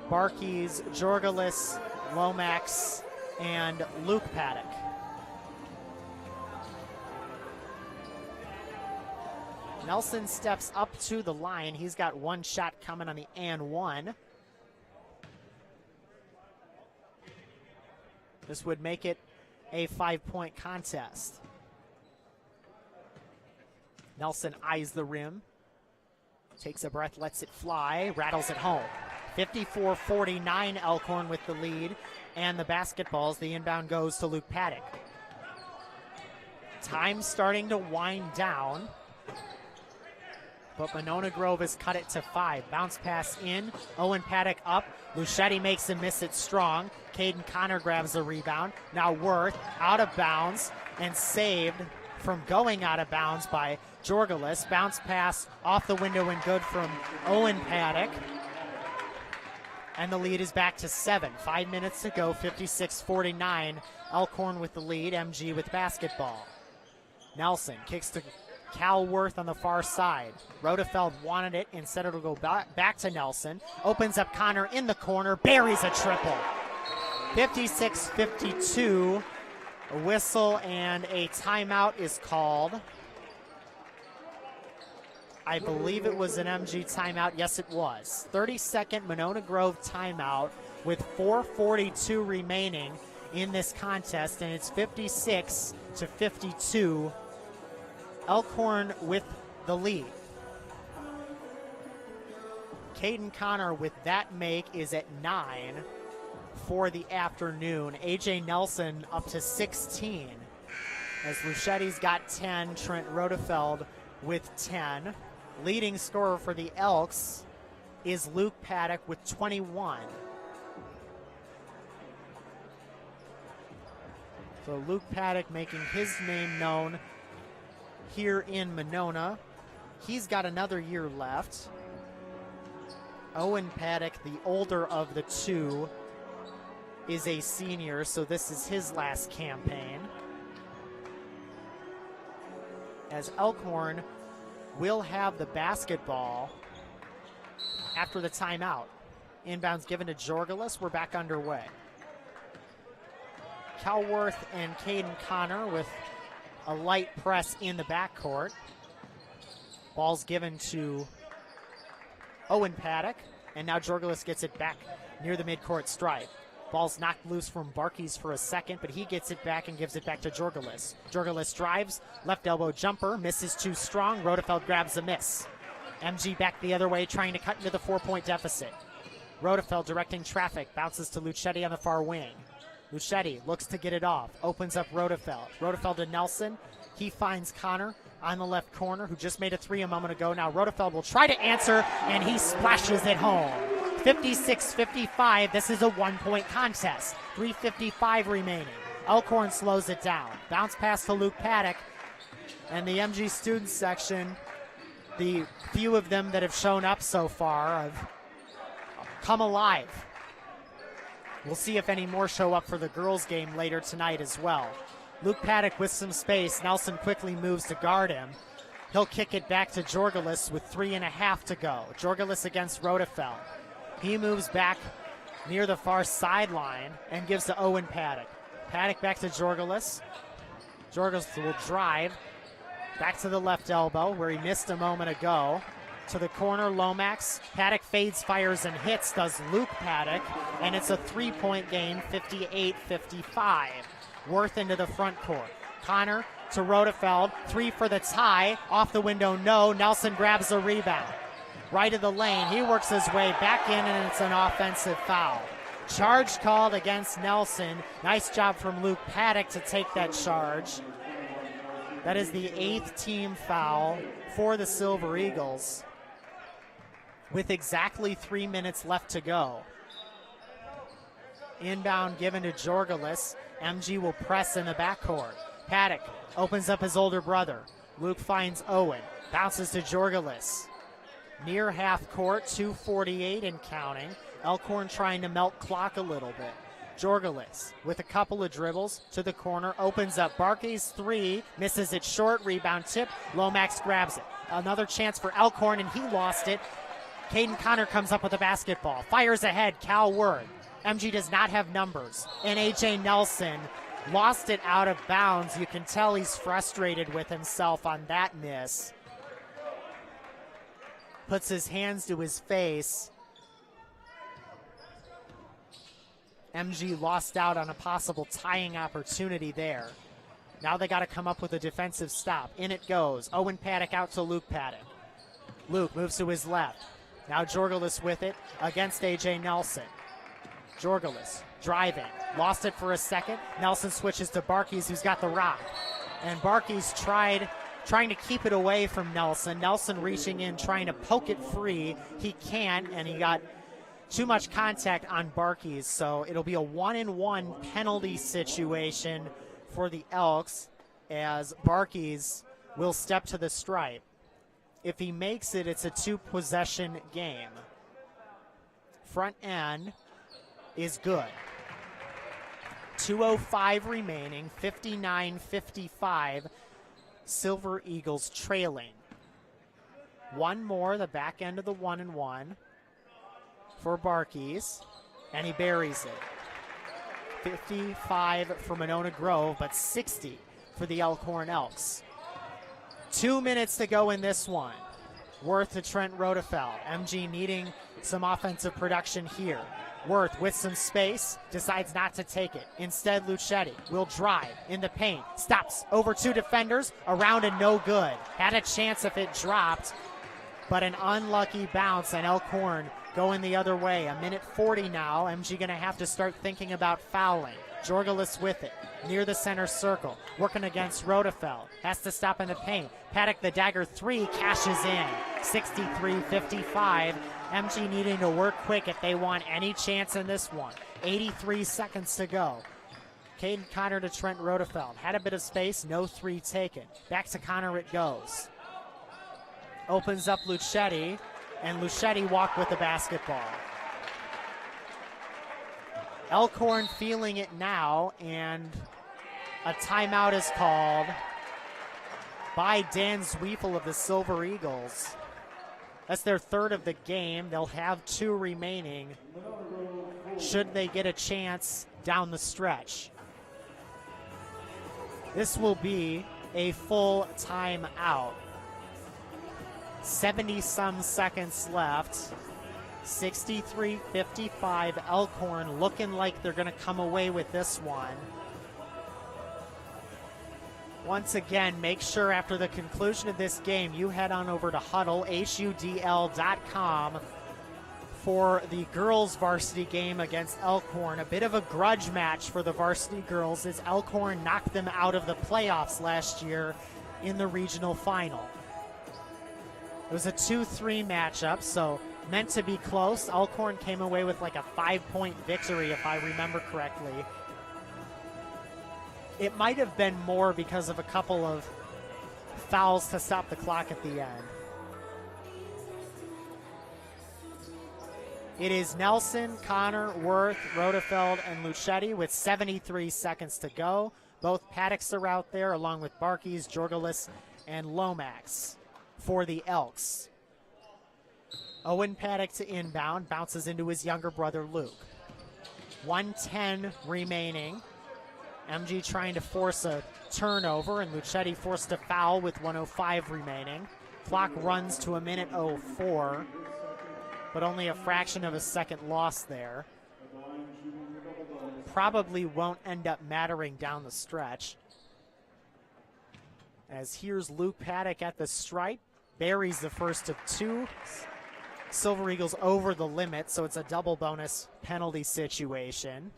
Barkey's, Jorgelis, Lomax, and Luke Paddock. Nelson steps up to the line. He's got 1 shot coming on the and 1. This would make it a 5-point contest. Nelson eyes the rim, takes a breath, lets it fly, rattles it home. 54-49 Elkhorn with the lead, and the basketballs. The inbound goes to Luke Paddock. Time starting to wind down, but Monona Grove has cut it to 5. Bounce pass in, Owen Paddock up. Lucetti makes him miss it strong. Caden Connor grabs the rebound. Now Worth out of bounds and saved from going out of bounds by Jorgelis. Bounce pass off the window and good from Owen Paddock. And the lead is back to 7. 5 minutes to go, 56-49. Elkhorn with the lead, MG with basketball. Nelson kicks to Cal Worth on the far side. Rodefeld wanted it. Instead it'll go back to Nelson. Opens up Connor in the corner. Buries a triple. 56-52. A whistle and a timeout is called. I believe it was an MG timeout. Yes, it was. 30-second Monona Grove timeout with 4:42 remaining in this contest, and it's 56-52. Elkhorn with the lead. Caden Connor with that make is at 9 for the afternoon. A.J. Nelson up to 16 as Luchetti's got 10, Trent Rodefeld with 10. Leading scorer for the Elks is Luke Paddock with 21. So Luke Paddock making his name known here in Monona. He's got another year left. Owen Paddock, the older of the two, is a senior, so this is his last campaign. As Elkhorn will have the basketball after the timeout. Inbounds given to Jorgelis. We're back underway. Calworth and Caden Connor with a light press in the backcourt. Ball's given to Owen Paddock, and now Jorgelis gets it back near the midcourt stripe. Ball's knocked loose from Barkey's for a second, but he gets it back and gives it back to Jorgelis. Jorgelis drives, left elbow jumper, misses too strong. Rodefeld grabs a miss. MG back the other way, trying to cut into the 4-point deficit. Rodefeld directing traffic, bounces to Lucetti on the far wing. Lucetti looks to get it off, opens up Rodefeld. Rodefeld to Nelson. He finds Connor on the left corner, who just made a three a moment ago. Now Rodefeld will try to answer, and he splashes it home. 56-55, this is a 1-point contest. 3:55 remaining. Elkhorn slows it down. Bounce pass to Luke Paddock, and the MG student section, the few of them that have shown up so far, have come alive. We'll see if any more show up for the girls' game later tonight as well. Luke Paddock with some space. Nelson quickly moves to guard him. He'll kick it back to Jorgelis with 3.5 to go. Jorgelis against Rodefeld. He moves back near the far sideline and gives to Owen Paddock. Paddock back to Jorgelis. Jorgelis will drive back to the left elbow where he missed a moment ago. To the corner, Lomax. Paddock fades, fires, and hits, does Luke Paddock, and it's a 3-point game, 58-55. Worth into the front court. Connor to Rodefeld. 3 for the tie. Off the window, no. Nelson grabs a rebound. Right of the lane. He works his way back in, and it's an offensive foul. Charge called against Nelson. Nice job from Luke Paddock to take that charge. That is the 8th team foul for the Silver Eagles, with exactly 3 minutes left to go. Inbound given to Jorgelis. MG will press in the backcourt. Paddock opens up his older brother. Luke finds Owen. Bounces to Jorgelis. Near half court, 2:48 and counting. Elkhorn trying to melt clock a little bit. Jorgelis with a couple of dribbles to the corner. Opens up Barkey's 3. Misses it short. Rebound tip. Lomax grabs it. Another chance for Elkhorn, and he lost it. Caden Connor comes up with the basketball. Fires ahead. Cal Word. MG does not have numbers. And A.J. Nelson lost it out of bounds. You can tell he's frustrated with himself on that miss. Puts his hands to his face. MG lost out on a possible tying opportunity there. Now they got to come up with a defensive stop. In it goes. Owen Paddock out to Luke Paddock. Luke moves to his left. Now Jorgelis with it against A.J. Nelson. Jorgelis driving. Lost it for a second. Nelson switches to Barkey's, who's got the rock. And Barkey's trying to keep it away from Nelson. Nelson reaching in, trying to poke it free. He can't, and he got too much contact on Barkey's, so it'll be a 1-and-1 penalty situation for the Elks as Barkey's will step to the stripe. If he makes it, it's a 2-possession game. Front end is good. 2:05 remaining, 59-55. Silver Eagles trailing. One more, the back end of the 1-and-1 for Barkey's, and he buries it. 55 for Monona Grove, but 60 for the Elkhorn Elks. 2 minutes to go in this one. Worth to Trent Rodefeld. MG needing some offensive production here. Worth with some space, decides not to take it. Instead, Lucetti will drive in the paint. Stops over 2 defenders, around and no good. Had a chance if it dropped, but an unlucky bounce, and Elkhorn going the other way. 1:40 now. MG going to have to start thinking about fouling. Jorgelis with it, near the center circle, working against Rodefeld. Has to stop in the paint. Paddock, the dagger 3, cashes in. 63-55. MG needing to work quick if they want any chance in this one. 83 seconds to go. Caden Connor to Trent Rodefeld. Had a bit of space, no 3 taken. Back to Connor it goes. Opens up Lucetti. and Luchetti walk with the basketball. Elkhorn feeling it now, and a timeout is called by Dan Zwiefel of the Silver Eagles. That's their third of the game. They'll have 2 remaining should they get a chance down the stretch. This will be a full timeout. 70-some seconds left. 63-55, Elkhorn looking like they're going to come away with this one. Once again, make sure after the conclusion of this game, you head on over to HUDL.com for the girls' varsity game against Elkhorn. A bit of a grudge match for the varsity girls as Elkhorn knocked them out of the playoffs last year in the regional final. It was a 2-3 matchup, so meant to be close. Elkhorn came away with like a 5-point victory, if I remember correctly. It might have been more because of a couple of fouls to stop the clock at the end. It is Nelson, Connor, Worth, Rodefeld, and Luchetti with 73 seconds to go. Both Paddocks are out there, along with Barkey's, Jorgelis, and Lomax for the Elks. Owen Paddock to inbound, bounces into his younger brother, Luke. 1:10 remaining. MG trying to force a turnover, and Luchetti forced a foul with 1:05 remaining. Clock runs to 1:04, but only a fraction of a second lost there. Probably won't end up mattering down the stretch. As here's Luke Paddock at the stripe, buries the first of 2. Silver Eagles over the limit, so it's a double bonus penalty situation.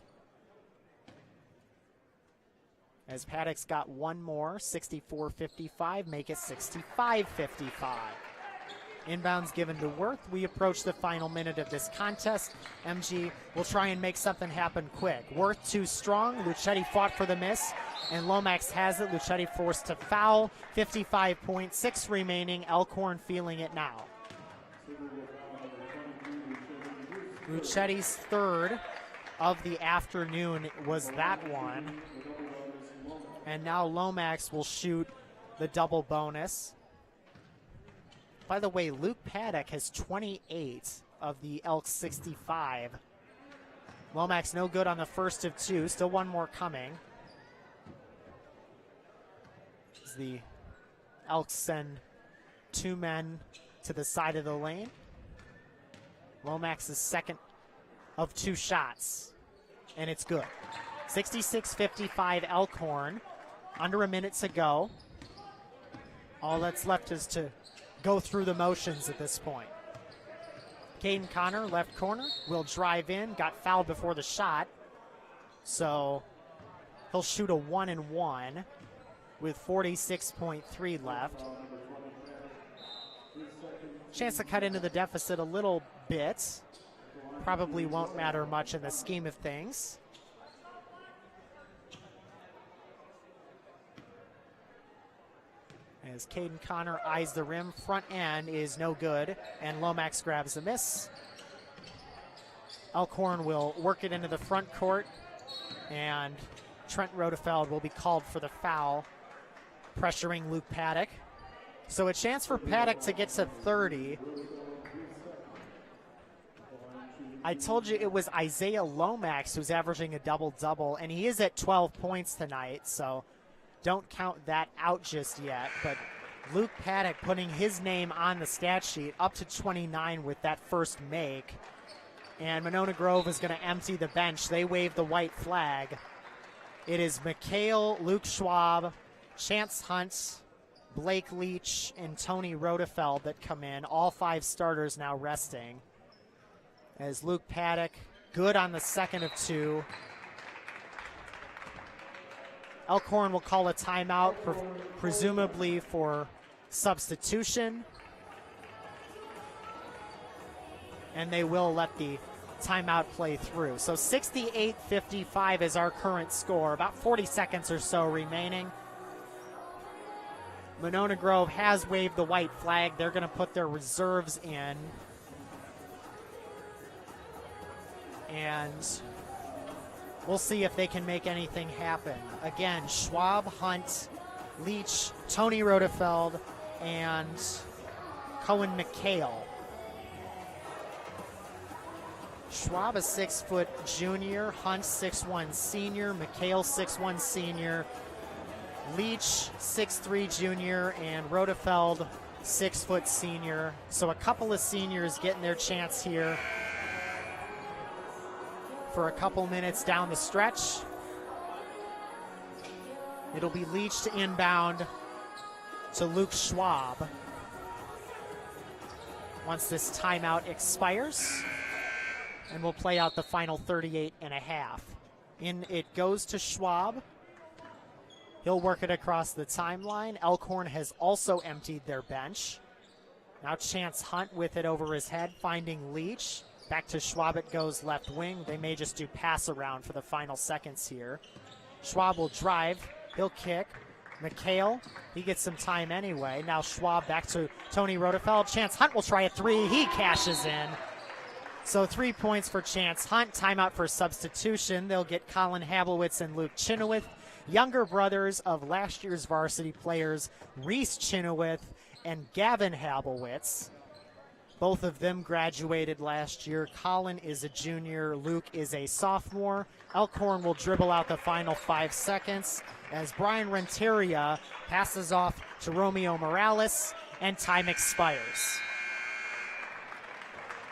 As Paddock's got one more, 64-55, make it 65-55. Inbounds given to Worth. We approach the final minute of this contest. MG will try and make something happen quick. Worth too strong. Luchetti fought for the miss, and Lomax has it. Luchetti forced to foul. 55.6 remaining. Elkhorn feeling it now. Luchetti's third of the afternoon was that one. And now Lomax will shoot the double bonus. By the way, Luke Paddock has 28 of the Elks 65. Lomax no good on the first of 2. Still one more coming. As the Elks send 2 men to the side of the lane. Lomax's second of 2 shots, and it's good. 66-55 Elkhorn. Under a minute to go. All that's left is to go through the motions at this point. Caden Connor, left corner, will drive in. Got fouled before the shot, so he'll shoot a 1-and-1 with 46.3 left. Chance to cut into the deficit a little bit. Probably won't matter much in the scheme of things. As Caden Connor eyes the rim, front end is no good, and Lomax grabs the miss. Elkhorn will work it into the front court, and Trent Rodefeld will be called for the foul, pressuring Luke Paddock. So a chance for Paddock to get to 30. I told you it was Isaiah Lomax who's averaging a double-double, and he is at 12 points tonight, so don't count that out just yet. But Luke Paddock putting his name on the stat sheet, up to 29 with that first make. And Monona Grove is going to empty the bench. They wave the white flag. It is McHale, Luke Schwab, Chance Hunt, Blake Leach, and Tony Rodefeld that come in. All 5 starters now resting. As Luke Paddock, good on the second of 2. Elkhorn will call a timeout, presumably for substitution. And they will let the timeout play through. So 68-55 is our current score. About 40 seconds or so remaining. Monona Grove has waved the white flag. They're going to put their reserves in. and we'll see if they can make anything happen. Again, Schwab, Hunt, Leach, Tony Rodefeld, and Cohen McHale. Schwab, a 6-foot junior, Hunt, 6'1" senior, McHale, 6'1" senior, Leach, 6'3" junior, and Rodefeld, 6-foot senior. So a couple of seniors getting their chance here for a couple minutes down the stretch. It'll be Leach to inbound to Luke Schwab once this timeout expires. And we'll play out the final 38 and a half. In it goes to Schwab. He'll work it across the timeline. Elkhorn has also emptied their bench. Now Chance Hunt with it over his head, finding Leach. Back to Schwab it goes left wing. They may just do pass around for the final seconds here. Schwab will drive. He'll kick. McHale, he gets some time anyway. Now Schwab back to Tony Rodefeld. Chance Hunt will try a three. He cashes in. So 3 points for Chance Hunt. Timeout for substitution. They'll get Colin Habelowitz and Luke Chenoweth, younger brothers of last year's varsity players, Reese Chenoweth and Gavin Habelowitz. Both of them graduated last year. Colin is a junior. Luke is a sophomore. Elkhorn will dribble out the final 5 seconds as Brian Renteria passes off to Romeo Morales, and time expires.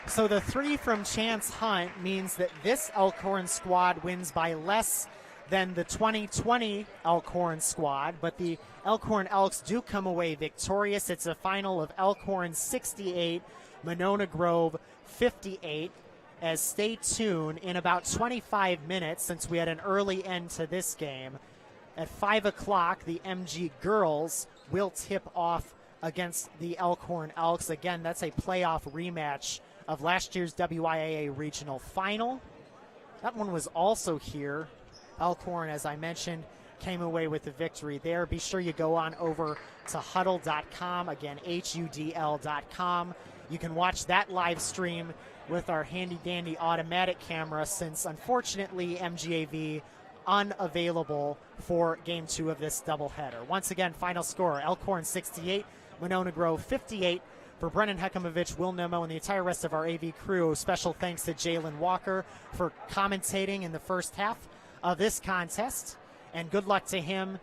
So the three from Chance Hunt means that this Elkhorn squad wins by less than the 2020 Elkhorn squad, but the Elkhorn Elks do come away victorious. It's a final of Elkhorn 68, Monona Grove 58. As stay tuned, in about 25 minutes, since we had an early end to this game, at 5 o'clock, the MG girls will tip off against the Elkhorn Elks. Again, that's a playoff rematch of last year's WIAA regional final. That one was also here. Elkhorn, as I mentioned, came away with the victory there. Be sure you go on over to huddle.com, again, HUDL.com. You can watch that live stream with our handy-dandy automatic camera, since unfortunately MGAV unavailable for game 2 of this doubleheader. Once again, final score, Elkhorn 68, Monona Grove 58. For Brennan Hekamovich, Will Nemo, and the entire rest of our AV crew, special thanks to Jalen Walker for commentating in the first half of this contest. And good luck to him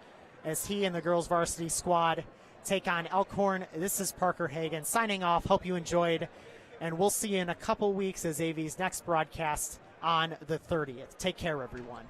as he and the girls varsity squad take on Elkhorn. This is Parker Hagan signing off. Hope you enjoyed, and we'll see you in a couple weeks as AV's next broadcast on the 30th. Take care, everyone.